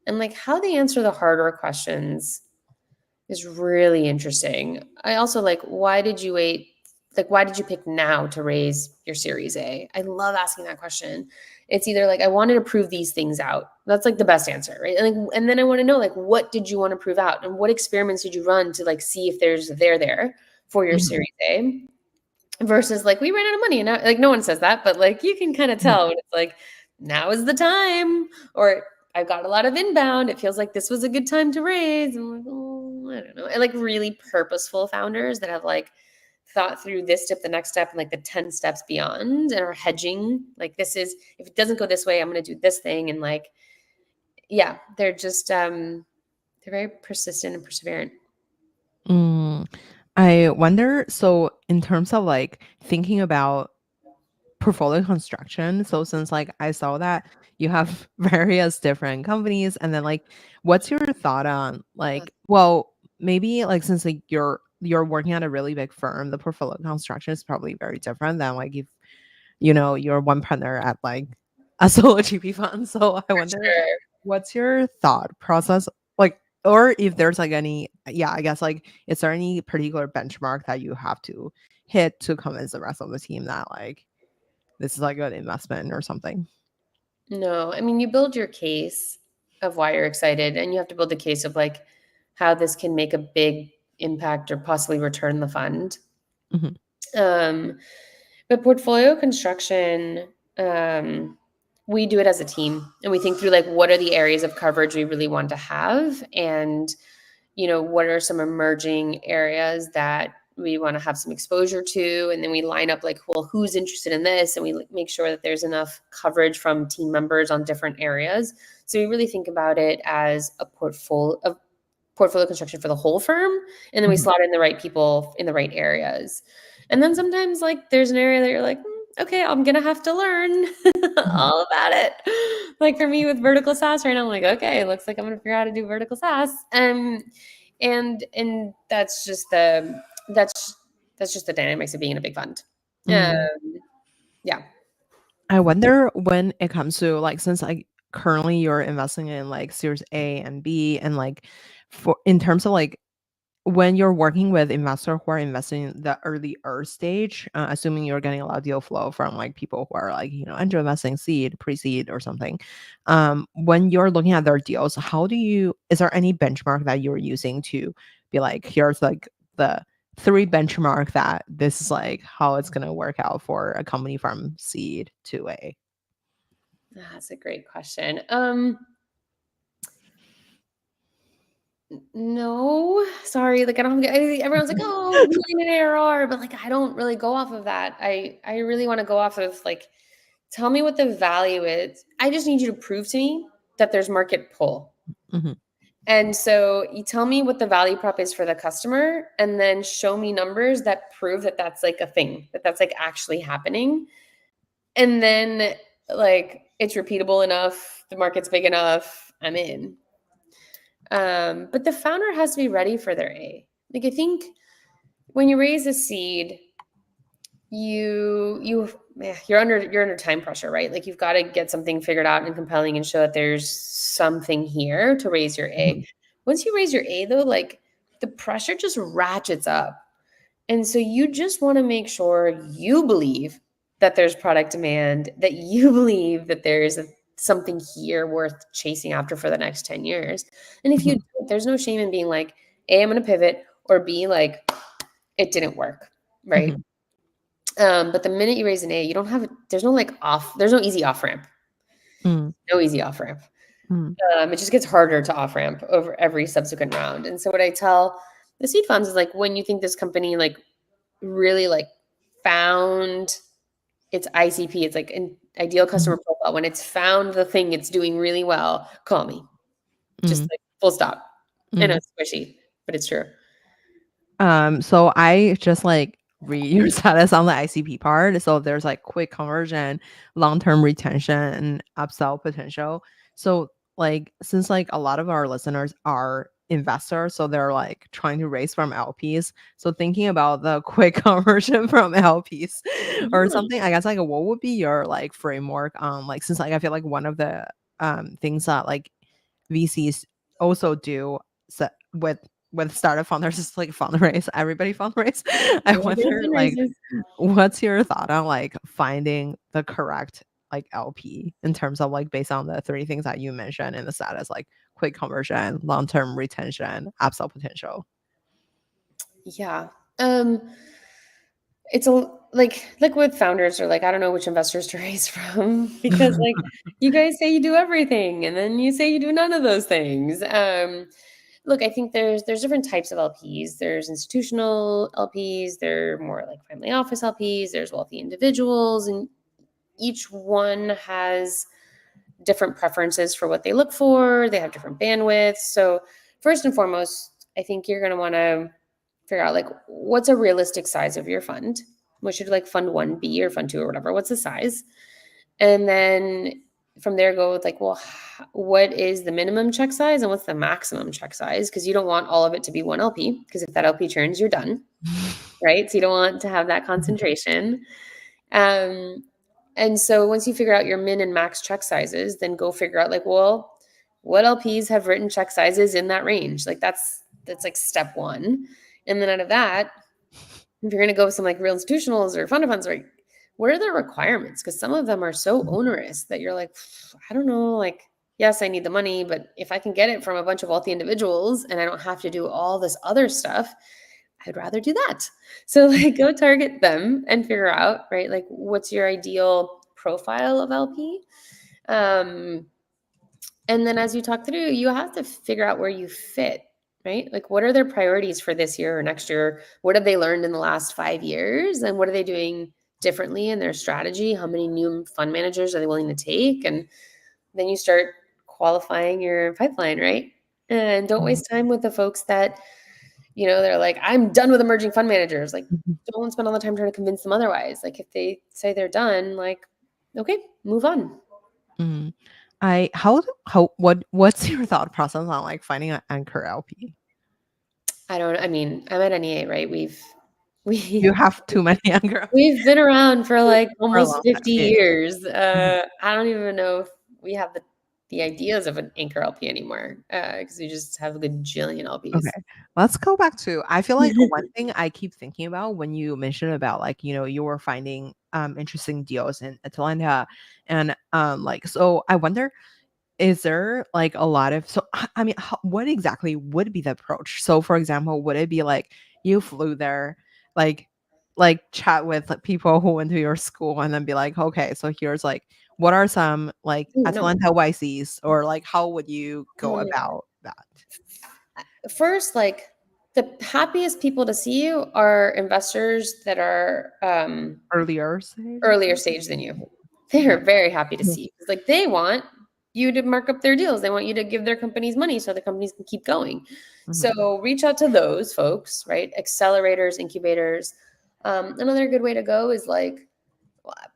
And like how they answer the harder questions is really interesting. I also like, why did you wait? Like, why did you pick now to raise your Series A? I love asking that question. It's either like, I wanted to prove these things out. That's like the best answer, right? And then I want to know, like, what did you want to prove out? And what experiments did you run to like see if there's there for your Mhm. Series A? Versus like, we ran out of money. And now, like, no one says that, but like, you can kind of Mhm. tell when it's like, now is the time. Or I've got a lot of inbound. It feels like this was a good time to raise. I'm like, oh, I don't know. I like really purposeful founders that have like thought through this step, the next step, and like the 10 steps beyond and are hedging. Like, this is, if it doesn't go this way, I'm going to do this thing. And like, yeah, they're just, they're very persistent and perseverant. Mm. I wonder so in terms of like thinking about portfolio construction, so since like I saw that you have various different companies and then like what's your thought on like well maybe like since like you're working at a really big firm, the portfolio construction is probably very different than like if you're one partner at like a solo GP fund. So I wonder Sure. what's your thought process like, or if there's like any, yeah, I guess like, is there any particular benchmark that you have to hit to convince the rest of the team that like this is like an investment or something? No, I mean, you build your case of why you're excited, and you have to build the case of like how this can make a big impact or possibly return the fund. Mhm. Um, but portfolio construction, we do it as a team, and we think through like what are the areas of coverage we really want to have, and what are some emerging areas that we want to have some exposure to, and then we line up like, well, who's interested in this, and we make sure that there's enough coverage from team members on different areas. So we really think about it as a portfolio construction for the whole firm, and then we Mhm. slot in the right people in the right areas. And then sometimes like there's an area that you're like, okay, I'm gonna have to learn Mhm. all about it. Like for me with vertical SaaS right now, I'm like, okay, it looks like I'm gonna figure out how to do vertical SaaS. And that's just the dynamics of being in a big fund. Mm. Yeah. I wonder when it comes to like since like currently you're investing in like series A and B and like for in terms of like when you're working with investors who are investing in the earlier stage, assuming you're getting a lot of deal flow from like people who are like, angel investing, seed, pre-seed or something, when you're looking at their deals, is there any benchmark that you're using to be like, here's like the three benchmark that this is like how it's going to work out for a company from seed to A? That's a great question. No, sorry. Like I don't get everyone's like, oh, million in ARR, but like I don't really go off of that. I really want to go off of like, tell me what the value is. I just need you to prove to me that there's market pull. Mm-hmm. And so you tell me what the value prop is for the customer, and then show me numbers that prove that that's like a thing, that that's like actually happening. And then like it's repeatable enough, the market's big enough, I'm in. But the founder has to be ready for their A. Like I think when you raise a seed, you're under time pressure, right? Like you've got to get something figured out and compelling and show that there's something here to raise your A. Once you raise your A though, like the pressure just ratchets up. And so you just want to make sure you believe that there's product demand, that you believe that something here worth chasing after for the next 10 years. And if you don't, there's no shame in being like, A, I'm going to pivot, or B, like, it didn't work, right? Mm-hmm. But the minute you raise an A, you don't have, there's no easy off ramp. Mm-hmm. No easy off ramp. Mm-hmm. It just gets harder to off ramp over every subsequent round. And so what I tell the seed funds is like, when you think this company like really like found its ICP, it's like an ideal customer profile. When it's found the thing it's doing really well, call me. Just like full stop. I know it's squishy, but it's true. So I just like read your status on the ICP part. So there's like quick conversion, long-term retention, and upsell potential. So like since like a lot of our listeners are investors, so they're like trying to raise from LPs. So thinking about the quick conversion from LPs or Yeah. something, I guess like what would be your like framework on like since like I feel like one of the things that like VCs also do with startup founders is like fundraise. Everybody fundraise. I Everybody wonder like fundraises. what's your thought on like finding the correct like LP in terms of like based on the three things that you mentioned in the status, like quick conversion, long-term retention, upsell potential. Yeah. It's like with founders or like I don't know which investors to raise from because like you guys say you do everything and then you say you do none of those things. Look, I think there's different types of LPs. There's institutional LPs, they're more like family office LPs, there's wealthy individuals, and each one has different preferences for what they look for. They have different bandwidths. So first and foremost, I think you're going to want to figure out like what's a realistic size of your fund. What should like fund 1 be or fund 2 or whatever? What's the size? And then from there go with like, well, what is the minimum check size and what's the maximum check size? Because you don't want all of it to be one LP, because if that LP churns, you're done, right? So you don't want to have that concentration. Um, and so once you figure out your min and max check sizes, then go figure out like, well, what LPs have written check sizes in that range? Like that's like step one. And then out of that, if you're going to go with some like real institutionals or fund of funds, like what are their requirements? Because some of them are so onerous that you're like, I don't know, like, yes, I need the money, but if I can get it from a bunch of wealthy individuals and I don't have to do all this other stuff, I'd rather do that. So like go target them and figure out, right? Like what's your ideal profile of LP? And then as you talk through, you have to figure out where you fit, right? Like what are their priorities for this year or next year? What have they learned in the last 5 years? And what are they doing differently in their strategy? How many new fund managers are they willing to take? And then you start qualifying your pipeline, right? And don't waste time with the folks that, they're like, I'm done with emerging fund managers. Like, don't spend all the time trying to convince them otherwise. Like, if they say they're done, like, okay, move on. Mm. What's your thought process on like finding an anchor LP? I mean, I'm at NEA, right? You We have too many anchor we've been around for like for a almost long time. 50 Yeah. years. Mhm. I don't even know if we have the the ideas of an anchor LP anymore, because you just have a gajillion Okay. LPs. Let's go back to I feel like one thing I keep thinking about when you mentioned about like, you were finding interesting deals in Atlanta and like so I wonder is there like a lot of so I mean what exactly would be the approach? So for example, would it be like you flew there like chat with like, people who went to your school and then be like, "Okay, so here's like what are some like Ooh, no. Atlanta YCs or like how would you go Um, about that?" First, like the happiest people to see you are investors that are Earlier stages? earlier stage than you. They are very happy to see you. 'Cause, like they want you to mark up their deals. They want you to give their companies money so the companies can keep going. Mhm. So reach out to those folks, right? Accelerators, incubators. Another good way to go is like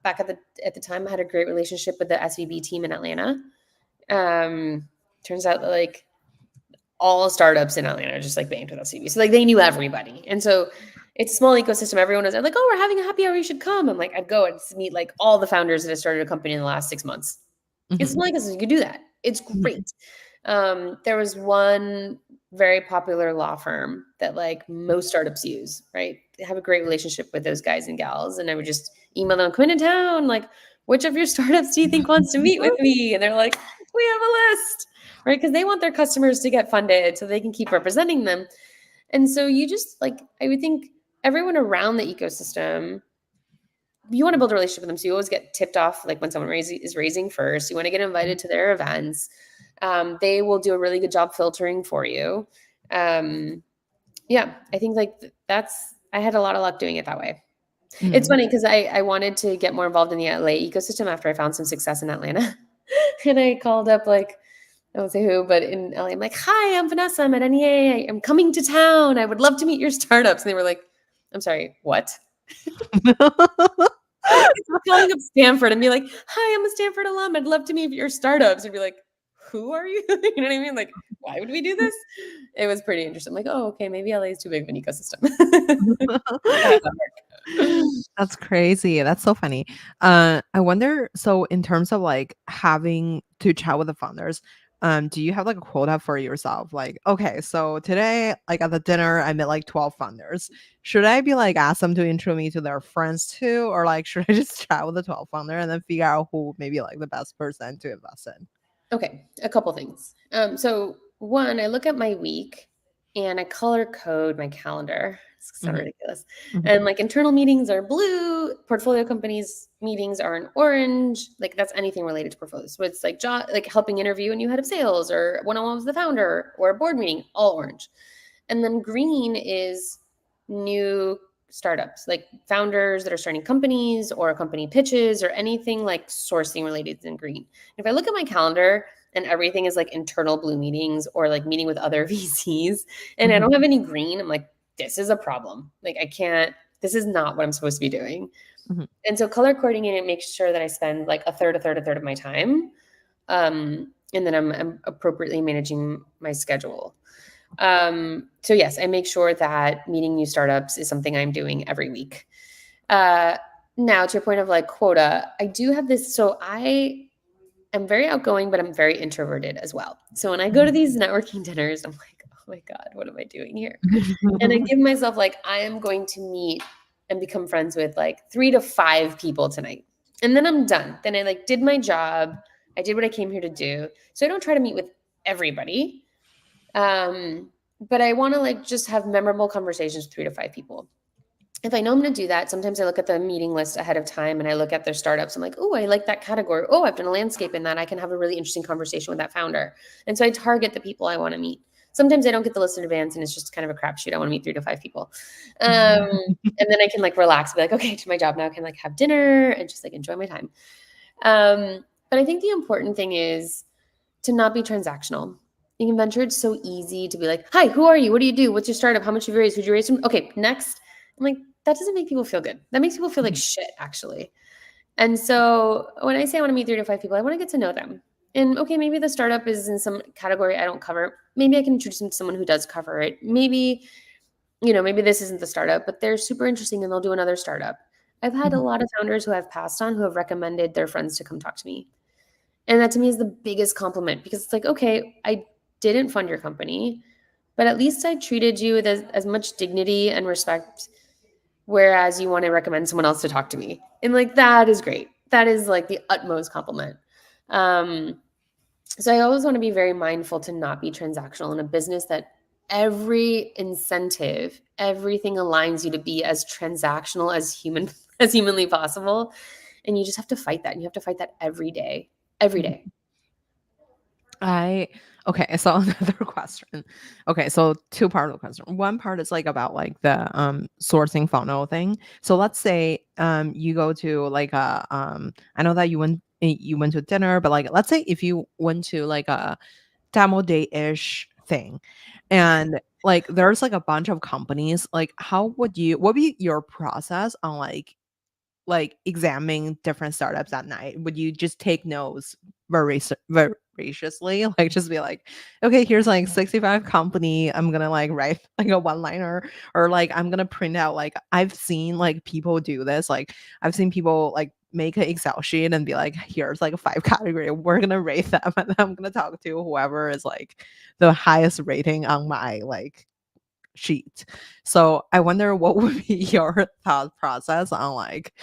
back at the time, I had a great relationship with the SVB team in Atlanta. Um, Turns out that like all startups in Atlanta are just like banked with SVB. So like they knew everybody. And so it's a small ecosystem. Everyone is like, oh, we're having a happy hour. You should come. I'm like, I'd go and meet like all the founders that have started a company in the last 6 months. It's Mhm. small ecosystem. You can do that. It's Mhm. great. There was one very popular law firm that like most startups use, right? They have a great relationship with those guys and gals. And I would just email them, come into town. Like, which of your startups do you think wants to meet with me? And they're like, we have a list, right? Because they want their customers to get funded so they can keep representing them. And so you just like, I would think everyone around the ecosystem, you want to build a relationship with them. So you always get tipped off like when someone is raising first. You want to get invited to their events. They will do a really good job filtering for you. Um, yeah, I think like that's I had a lot of luck doing it that way. It's Mhm. funny because I wanted to get more involved in the LA ecosystem after I found some success in Atlanta. And I called up like I won't say who, but in LA, I'm like, "Hi, I'm Vanessa. I'm at NEA. I'm coming to town. I would love to meet your startups." And they were like, "I'm sorry, what?" It's like calling up Stanford and be like, "Hi, I'm a Stanford alum. I'd love to meet your startups." And be like, "Who are you?" You know what I mean? Like, why would we do this? It was pretty interesting. I'm like, "Oh, okay, maybe LA is too big of an ecosystem." How does that work? That's crazy. That's so funny. I wonder, so in terms of like having to chat with the founders, do you have like a quota for yourself? Like, okay, so today, like at the dinner, I met like 12 founders. Should I be like ask them to intro me to their friends too? Or like should I just chat with the 12 founder and then figure out who maybe like the best person to invest in? Okay, a couple things. So one, I look at my week and I color code my calendar. It's so Mhm, ridiculous. mhm, And like internal meetings are blue, portfolio companies meetings are in orange. Like that's anything related to portfolios. So it's like job, like helping interview a new head of sales or one-on-one with the founder or a board meeting, all orange. And then green is new startups, like founders that are starting companies or company pitches or anything like sourcing related in green. If I look at my calendar and everything is like internal blue meetings or like meeting with other VCs and I mhm, don't have any green, I'm like, this is a problem. Like I can't, this is not what I'm supposed to be doing. mhm, And so color coordinating it makes sure that I spend like a third of my time. And then I'm appropriately managing my schedule. So yes, I make sure that meeting new startups is something I'm doing every week. Uh, Now to your point of like quota, I do have this. So I am very outgoing, but I'm very introverted as well. So when I go to mhm. these networking dinners, I'm like, oh my God, what am I doing here? And I give myself like, I am going to meet and become friends with like 3 to 5 people tonight. And then I'm done. Then I like did my job. I did what I came here to do. So I don't try to meet with everybody. But I want to like just have memorable conversations with 3 to 5 people. If I know I'm going to do that, sometimes I look at the meeting list ahead of time and I look at their startups. I'm like, oh, I like that category. Oh, I've done a landscape in that. I can have a really interesting conversation with that founder. And so I target the people I want to meet. Sometimes I don't get the list in advance and it's just kind of a crapshoot. I want to meet 3 to 5 people. And then I can like relax and be like, okay, to my job now. I can like have dinner and just like enjoy my time. But I think the important thing is to not be transactional. In venture, it's so easy to be like, hi, who are you? What do you do? What's your startup? How much have you raised? Who'd you raise from? Okay, next. I'm like, that doesn't make people feel good. That makes people feel like shit, actually. And so when I say I want to meet 3 to 5 people, I want to get to know them. And okay, maybe the startup is in some category I don't cover. Maybe I can introduce them to someone who does cover it. Maybe, maybe this isn't the startup, but they're super interesting and they'll do another startup. I've had a Mhm, lot of founders who I've passed on who have recommended their friends to come talk to me. And that to me is the biggest compliment, because it's like, okay, I didn't fund your company, but at least I treated you with as much dignity and respect, whereas you want to recommend someone else to talk to me. And like, that is great. That is like the utmost compliment. Um, so I always want to be very mindful to not be transactional in a business that every incentive, everything aligns you to be as transactional as humanly possible. And you just have to fight that. And you have to fight that every day. Every day. I okay, so another question. Okay, so two part of the question. One part is like about like the sourcing funnel thing. So let's say you go to like a I know that you went to dinner, but like let's say if you went to like a demo day-ish thing and like there's like a bunch of companies, like how would you what would be your process on like examining different startups at night? Would you just take notes voraciously? Like just be like, okay, here's like 65 company. I'm gonna like write like a one liner or like I'm gonna print out like I've seen like people do this. Like I've seen people like make an Excel sheet and be like, here's like a five category. We're gonna rate them and then I'm gonna talk to whoever is like the highest rating on my like sheet. So I wonder what would be your thought process on like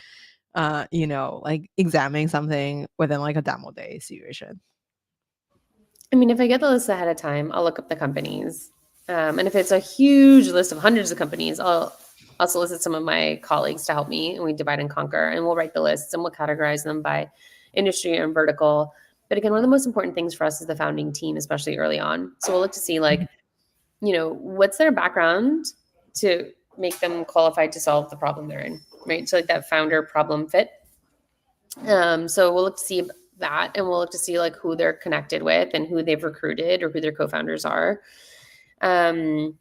like examining something within like a demo day situation. I mean, if I get the list ahead of time, I'll look up the companies. And if it's a huge list of hundreds of companies, I'll solicit some of my colleagues to help me, and we divide and conquer, and we'll write the lists and we'll categorize them by industry and vertical. But again, one of the most important things for us is the founding team, especially early on. So we'll look to see like, what's their background to make them qualified to solve the problem they're in, right? So like that founder problem fit. So we'll look to see that, and we'll look to see like who they're connected with and who they've recruited or who their co-founders are. Um,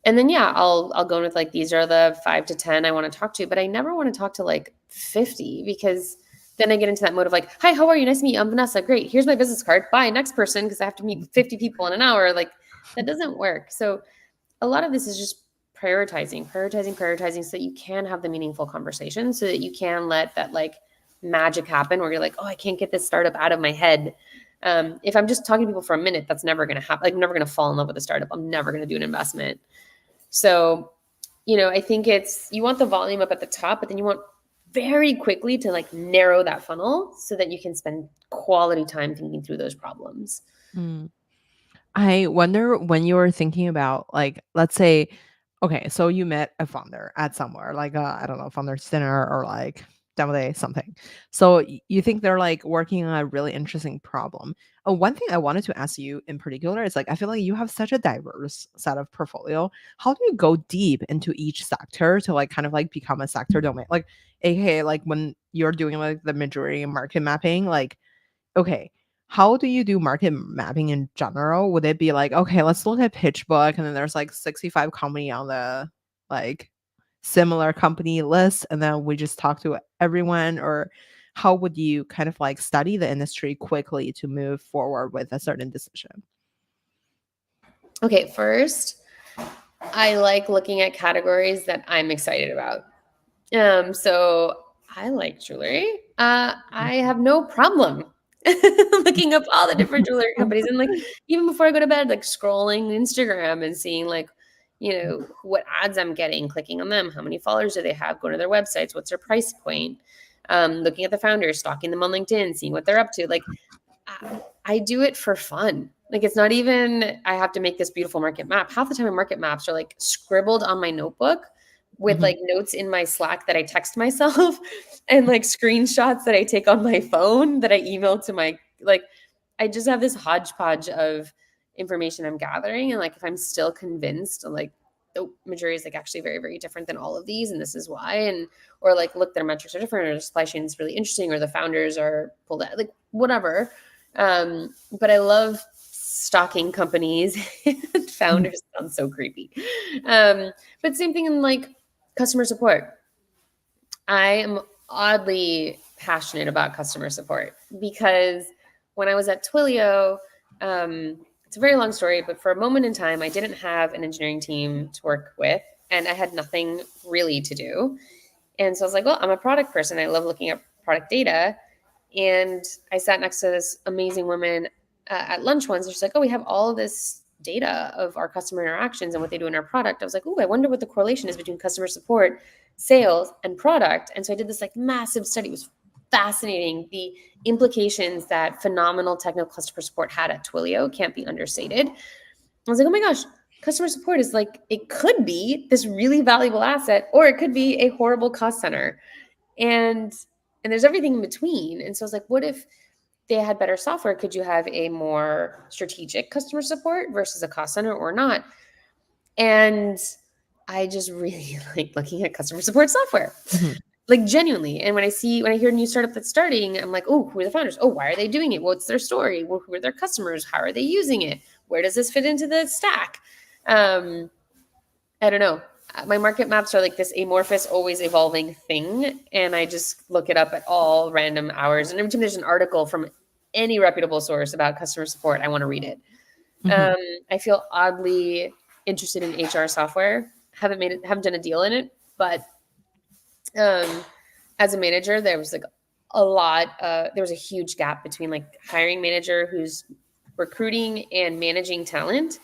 and then yeah, I'll go in with like, these are the 5 to 10 I want to talk to, but I never want to talk to like 50, because then I get into that mode of like, hi, how are you? Nice to meet you. I'm Vanessa. Great. Here's my business card. Bye. Next person, because I have to meet 50 people in an hour. Like that doesn't work. So a lot of this is just prioritizing so that you can have the meaningful conversation, so that you can let that like magic happen where you're like, oh, I can't get this startup out of my head. If I'm just talking to people for a minute, that's never going to happen. Like I'm never going to fall in love with a startup. I'm never going to do an investment. So, I think you want the volume up at the top, but then you want very quickly to like narrow that funnel so that you can spend quality time thinking through those problems. Mm. I wonder when you were thinking about like, let's say, okay, so you met a founder at somewhere, like I don't know, founder's dinner or like demo day, something. So you think they're like working on a really interesting problem. One thing I wanted to ask you in particular is like, I feel like you have such a diverse set of portfolio. How do you go deep into each sector to like kind of like become a sector domain? Like, aka like when you're doing like the Mejuri market mapping, like okay, how do you do market mapping in general? Would it be like, okay, let's look at PitchBook and then there's like 65 company on the like similar company list and then we just talk to everyone, or how would you kind of like study the industry quickly to move forward with a certain decision? Okay, first, I like looking at categories that I'm excited about. So I like jewelry. I have no problem looking up all the different jewelry companies, and like even before I go to bed, like scrolling Instagram and seeing like, what ads I'm getting, clicking on them, how many followers do they have, going to their websites, what's their price point, looking at the founders, stalking them on LinkedIn, seeing what they're up to. Like I do it for fun. Like it's not even I have to make this beautiful market map. Half the time, my market maps are like scribbled on my notebook with Mhm. like notes in my Slack that I text myself and like screenshots that I take on my phone that I email to my like I just have this hodgepodge of information I'm gathering. And like if I'm still convinced like, oh, Mejuri is like actually very, very different than all of these, and this is why, and or like look, their metrics are different, or the supply chain is really interesting, or the founders are pulled out, like whatever. But I love stalking companies. Mhm. Founders sound so creepy. But same thing in like customer support. I am oddly passionate about customer support because when I was at Twilio, it's a very long story, but for a moment in time, I didn't have an engineering team to work with, and I had nothing really to do. And so I was like, well, I'm a product person. I love looking at product data. And I sat next to this amazing woman at lunch once, and she's like, "Oh, we have all of this data of our customer interactions and what they do in our product." I was like, "Oh, I wonder what the correlation is between customer support, sales, and product." And so I did this like massive study. It was fascinating. The implications that phenomenal technical customer support had at Twilio can't be understated. I was like, "Oh my gosh, customer support is like, it could be this really valuable asset, or it could be a horrible cost center." And there's everything in between. And so I was like, what if they had better software? Could you have a more strategic customer support versus a cost center or not? And I just really like looking at customer support software, Mm-hmm. like genuinely. And when I hear a new startup that's starting, I'm like, oh, who are the founders? Oh, why are they doing it? What's their story? Who are their customers? How are they using it? Where does this fit into the stack? I don't know. My market maps are like this amorphous, always evolving thing. And I just look it up at all random hours. And every time there's an article from any reputable source about customer support, I want to read it. Mm-hmm. I feel oddly interested in HR software. Haven't done a deal in it, but as a manager, there was like there was a huge gap between like hiring manager who's recruiting and managing talent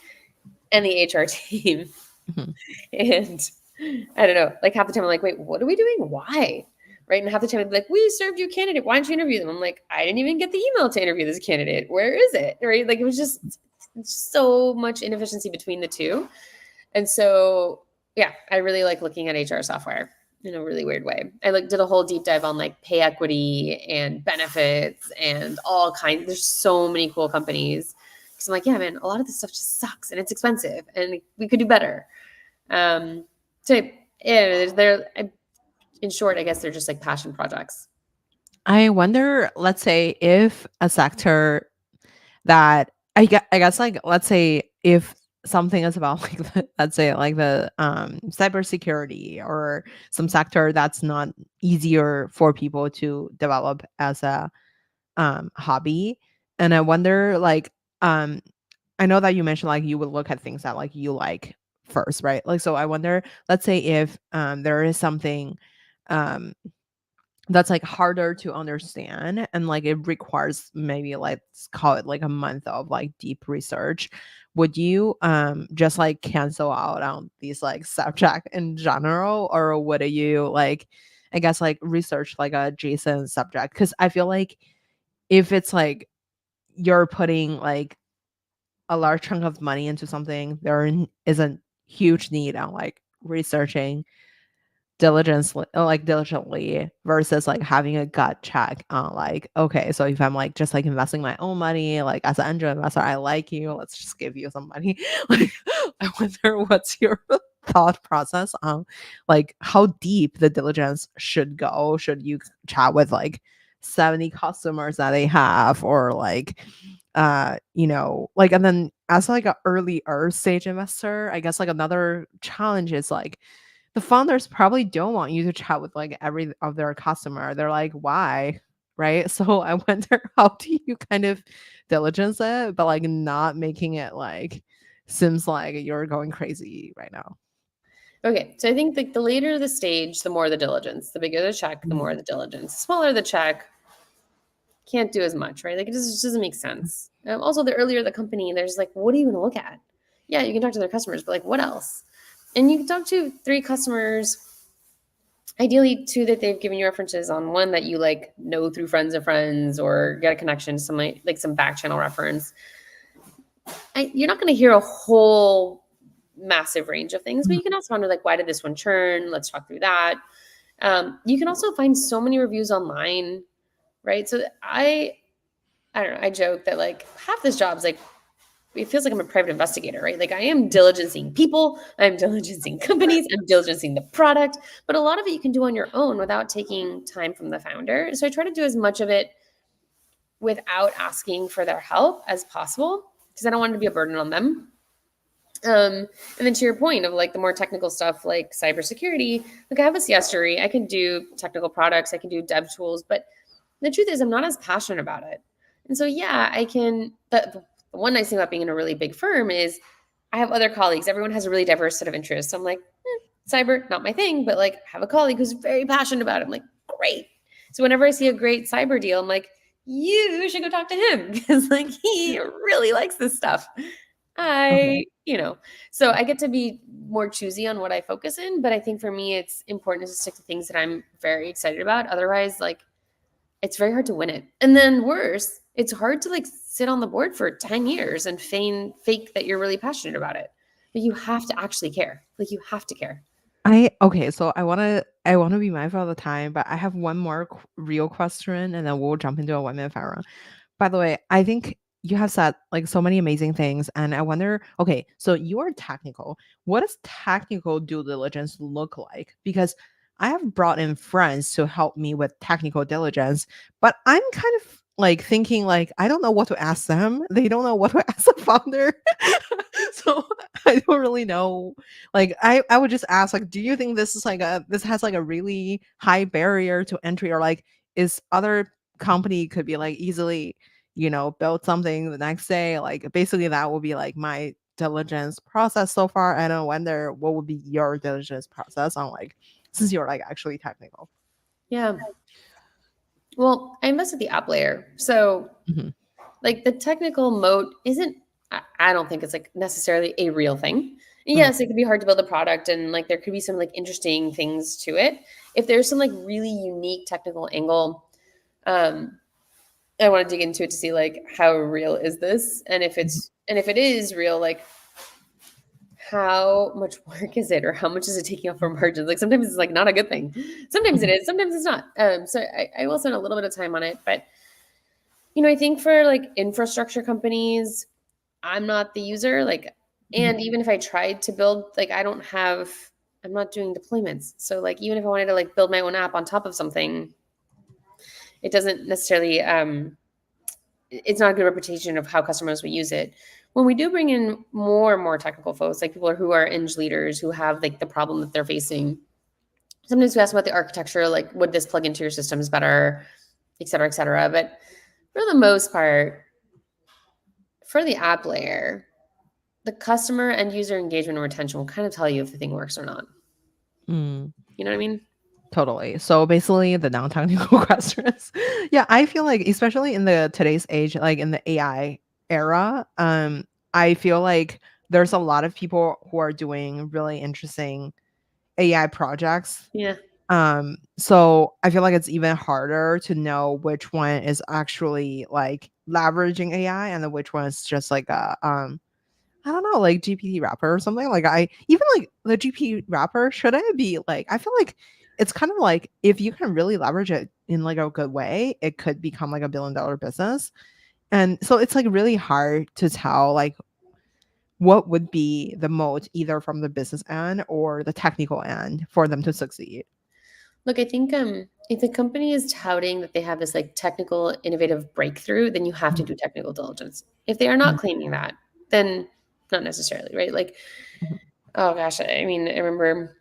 and the HR team. Mm-hmm. And I don't know, like half the time I'm like, wait, what are we doing? Why? Right. And half the time I'd be like, we served you a candidate. Why didn't you interview them? I'm like, I didn't even get the email to interview this candidate. Where is it? Right. Like it was just so much inefficiency between the two. And so, yeah, I really like looking at HR software in a really weird way. I did a whole deep dive on like pay equity and benefits and all kinds. There's so many cool companies. Because I'm like, yeah, man, a lot of this stuff just sucks and it's expensive and we could do better. So yeah, in short, I guess they're just like passion projects. I wonder, let's say, if a sector that I guess like let's say if something is about like let's say like the cybersecurity or some sector that's not easier for people to develop as a hobby, and I wonder like um I know that you mentioned like you would look at things that like you like first, right? Like so I wonder, let's say if there is something um that's like harder to understand and like it requires maybe like, let's call it like a month of like deep research, would you just like cancel out on these like subject in general, or would you like I guess like research like a adjacent subject? Because I feel like if it's like you're putting like a large chunk of money into something, is a huge need on like researching diligently versus like having a gut check on like, okay, so if I'm like just like investing my own money like as an angel investor, I like you, let's just give you some money. Like I wonder what's your thought process on like how deep the diligence should go. Should you chat with like 70 customers that they have, or like like, and then as like a early stage investor, I guess like another challenge is like the founders probably don't want you to chat with like every of their customer. They're like, why? Right. So I wonder how do you kind of diligence it, but like not making it like seems like you're going crazy right now. Okay, so I think like the later the stage, the more the diligence. The bigger the check, the Mhm. more the diligence. The smaller the check, can't do as much, right? Like it just doesn't make sense. Also, the earlier the company, there's like, what are you going to look at? Yeah, you can talk to their customers, but like, what else? And you can talk to 3 customers, ideally 2 that they've given you references on, 1 that you like know through friends of friends or get a connection to somebody, like some back channel reference. You're not going to hear a whole massive range of things, but Mhm. you can also wonder like, why did this one churn? Let's talk through that. You can also find so many reviews online, right? So I don't know. I joke that like half this job is like, it feels like I'm a private investigator, right? Like I am diligencing people, I'm diligencing companies, I'm diligencing the product, but a lot of it you can do on your own without taking time from the founder. So I try to do as much of it without asking for their help as possible because I don't want it to be a burden on them. And then to your point of like the more technical stuff like cybersecurity, like I have a CS degree, I can do technical products, I can do dev tools, but the truth is I'm not as passionate about it. And so yeah, I can. The one nice thing about being in a really big firm is I have other colleagues. Everyone has a really diverse set of interests. So I'm like, cyber, not my thing, but like I have a colleague who's very passionate about it. I'm like, great. So whenever I see a great cyber deal, I'm like, you should go talk to him because like he really likes this stuff. Okay. So I get to be more choosy on what I focus in, but I think for me it's important to stick to things that I'm very excited about. Otherwise, like it's very hard to win it. And then worse, it's hard to like sit on the board for 10 years and fake that you're really passionate about it. But you have to actually care. Like you have to care. I okay, so I wanna be mindful of the time, but I have one more real question, and then we'll jump into a 1 minute fire round. By the way, I think you have said like so many amazing things, and I wonder. Okay, so you are technical. What does technical due diligence look like? Because I have brought in friends to help me with technical diligence, but I'm kind of like thinking like I don't know what to ask them. They don't know what to ask the founder. So I don't really know. Like I would just ask like, do you think this has like a really high barrier to entry, or like is other company could be like easily build something the next day. Like basically that will be like my diligence process so far. I don't wonder what would be your diligence process on like since you're like actually technical. Yeah. Well, I invest at the app layer. So Mhm, like the technical moat isn't I don't think it's like necessarily a real thing. mm, Yes, it could be hard to build a product and like there could be some like interesting things to it. If there's some like really unique technical angle, um, I want to dig into it to see like how real is this? mhm, And if it is real, like how much work is it or how much is it taking off our margins? Like sometimes it's like not a good thing. Sometimes it mhm, is, sometimes it's not. So I will spend a little bit of time on it, but I think for like infrastructure companies, I'm not the user. Like, mhm, and even if I tried to build, like, I'm not doing deployments. So, like, even if I wanted to like build my own app on top of something, it doesn't necessarily, it's not a good reputation of how customers will use it. When we do bring in more and more technical folks, like people who are eng leaders who have like the problem that they're facing, sometimes we ask about the architecture, like, would this plug into your systems better, et cetera, et cetera. But for the most part, for the app layer, the customer and user engagement and retention will kind of tell you if the thing works or not. mm. You know what I mean? Totally. So basically the non-technical questions. Yeah, I feel like especially in the today's age, like in the AI era, I feel like there's a lot of people who are doing really interesting AI projects. Yeah. So I feel like it's even harder to know which one is actually like leveraging AI and then which one is just like a I don't know, like GPT wrapper or something. Like I even like the GPT wrapper, should it be like I feel like it's kind of like if you can really leverage it in like a good way, it could become like $1 billion business. And so it's like really hard to tell like what would be the moat either from the business end or the technical end for them to succeed. Look, I think if the company is touting that they have this like technical innovative breakthrough, then you have to Mhm, do technical diligence. If they are not mhm, claiming that, then not necessarily, right? Like, mhm. oh gosh, I mean, I remember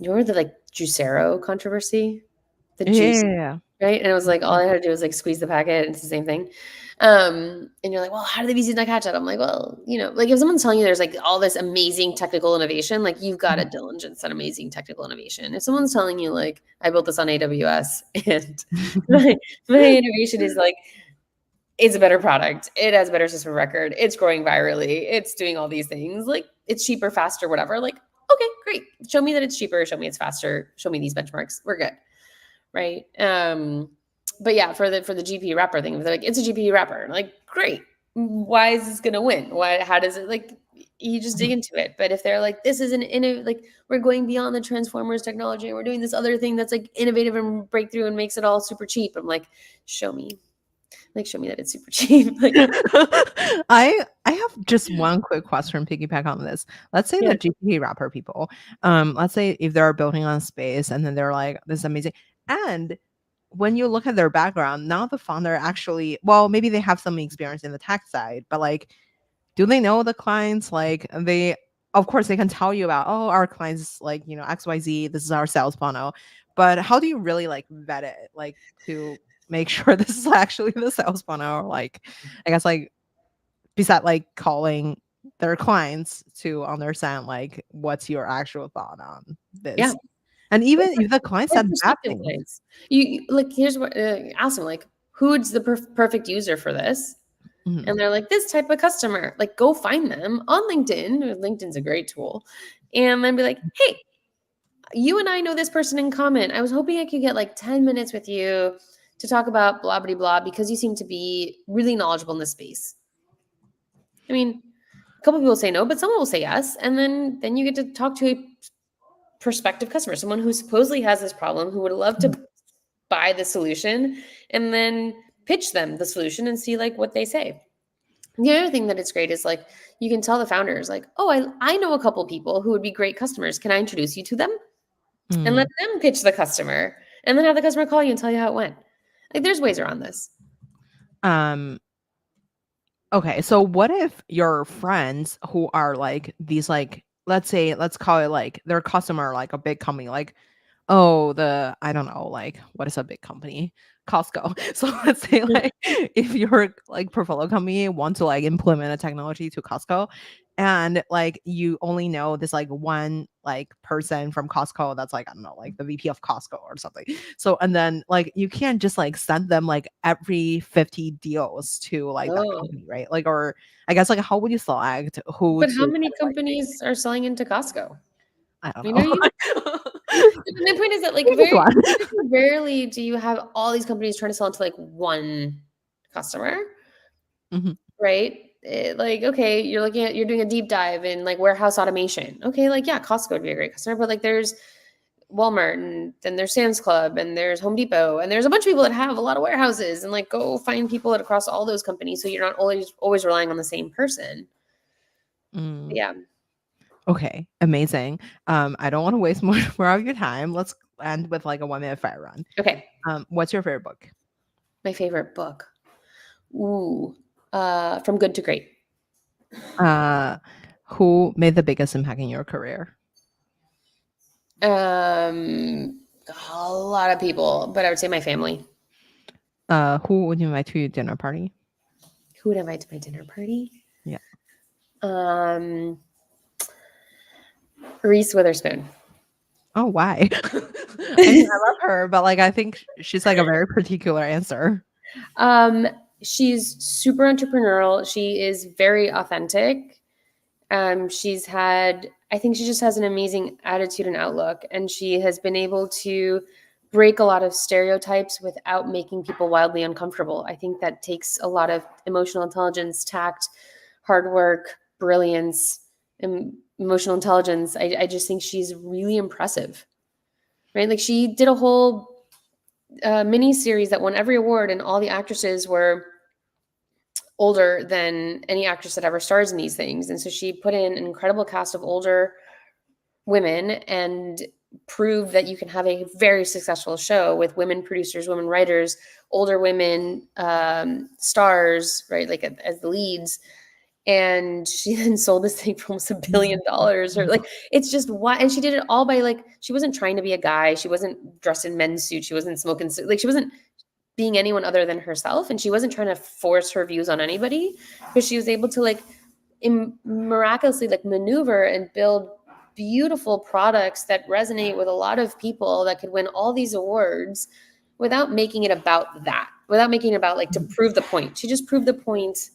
you remember the like Juicero controversy, the juice, Yeah. right? And it was like all Yeah. I had to do was like squeeze the packet, and it's the same thing. And you're like, well, how do the VCs not catch it? I'm like, well, like if someone's telling you there's like all this amazing technical innovation, like you've got to Mhm. diligence that amazing technical innovation. If someone's telling you like I built this on AWS and my, my innovation is like it's a better product, it has a better system of record, it's growing virally, it's doing all these things, like it's cheaper, faster, whatever. Like, okay, great. Show me that it's cheaper, show me it's faster, show me these benchmarks. We're good. Right. But yeah, for the GPU wrapper thing, they're like, it's a GPU wrapper. Like, great. Why is this gonna win? Why how does it like you just dig Mhm. into it? But if they're like, this is like we're going beyond the transformers technology and we're doing this other thing that's like innovative and breakthrough and makes it all super cheap. I'm like, show me. Like, show me that it's super cheap. Like, I have just one quick question piggyback on this. Let's say yeah. the GPT wrapper people, let's say if they're building on space and then they're like, this is amazing. And when you look at their background, now the founder actually, well, maybe they have some experience in the tech side, but like, do they know the clients? Like they, of course, they can tell you about, oh, our clients like, XYZ, this is our sales funnel. But how do you really like vet it? Like to make sure this is actually the sales funnel? Or like, I guess like beside like calling their clients to understand like what's your actual thought on Yeah. this. And even if the client Or said bad perspective things. wise. Like, here's what ask them, like, who's the perfect user for this? Mhm. And they're like, this type of customer. Like, go find them on LinkedIn. LinkedIn's a great tool. And then be like, hey, you and I know this person in common. I was hoping I could get like 10 minutes with you to talk about blah, blah, blah, because you seem to be really knowledgeable in this space. I mean, a couple people say no, but someone will say yes. And then you get to talk to a prospective customer, someone who supposedly has this problem, who would love to buy the solution, and then pitch them the solution and see like what they say. The other thing that it's great is like you can tell the founders like, oh, I know a couple people who would be great customers. Can I introduce you to them? And let Mm. them pitch the customer and then have the customer call you and tell you how it went. Like there's ways around this. Um, okay, so what if your friends who are like these like let's call it like their customer like a big company like oh, I don't know, like, what is a big company? Costco. So let's say like if your like portfolio company want to like implement a technology to Costco and like you only know this like one like person from Costco that's like, I don't know, like the VP of Costco or something. So and then like you can't just like send them like every 50 deals to like that Oh, company, right? Like or I guess like how would you select who but to how kind many of like companies are selling into Costco? I don't You know, know. my point is that like Pick very one. rarely do you have all these companies trying to sell into like one customer, Mhm. right? Like, okay, you're doing a deep dive in like warehouse automation. Okay, like yeah, Costco would be a great customer, but like there's Walmart and then there's Sam's Club and there's Home Depot and there's a bunch of people that have a lot of warehouses and like go find people across all those companies so you're not always relying on the same person. Mm. Yeah. Okay, amazing. I don't want to waste more, more of your time. Let's end with like a 1 minute fire run. Okay. What's your favorite book? My favorite book. Ooh. From Good to Great. Uh, who made the biggest impact in your career? Um a lot of people, but I would say my family. Who would you invite to your dinner party? Who would I invite to my dinner party? Yeah. Um Reese Witherspoon. Oh, why? I mean, I love her, but like I think she's like a very particular answer. um she's super entrepreneurial. She is very authentic. I think she just has an amazing attitude and outlook, and she has been able to break a lot of stereotypes without making people wildly uncomfortable. I think that takes a lot of emotional intelligence, tact, hard work, brilliance, and emotional intelligence. I just think she's really impressive, right? Like she did a whole mini series that won every award, and all the actresses were older than any actress that ever stars in these things. And so she put in an incredible cast of older women and proved that you can have a very successful show with women producers, women writers, older women stars, right? Like as the leads. And she then sold this thing for almost $1 billion, or like it's just why. And she did it all by like she wasn't trying to be a guy. She wasn't dressed in men's suits. She wasn't smoking. Like she wasn't being anyone other than herself, and she wasn't trying to force her views on anybody, because she was able to like miraculously like maneuver and build beautiful products that resonate with a lot of people that could win all these awards without making it about that, without making it about like to prove the point. She just proved the point.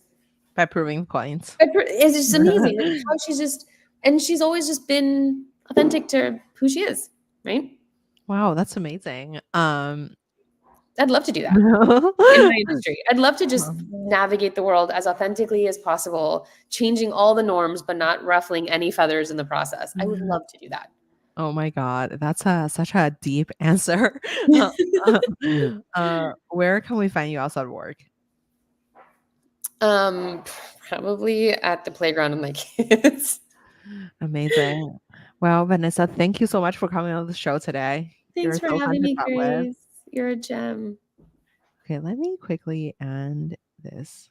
By proving points. It's just amazing like how she's just, and she's always just been authentic to who she is, right? Wow, that's amazing. I'd love to do that in my industry. I'd love to just navigate the world as authentically as possible, changing all the norms, but not ruffling any feathers in the process. I would love to do that. Oh my God, that's such a deep answer. Where can we find you outside of work? um, Probably at the playground with my kids. Amazing. Well, Vanessa, thank you so much for coming on the show today. Thanks You're for so fun having to me, chat with. Grace. You're a gem. Okay, let me quickly end this.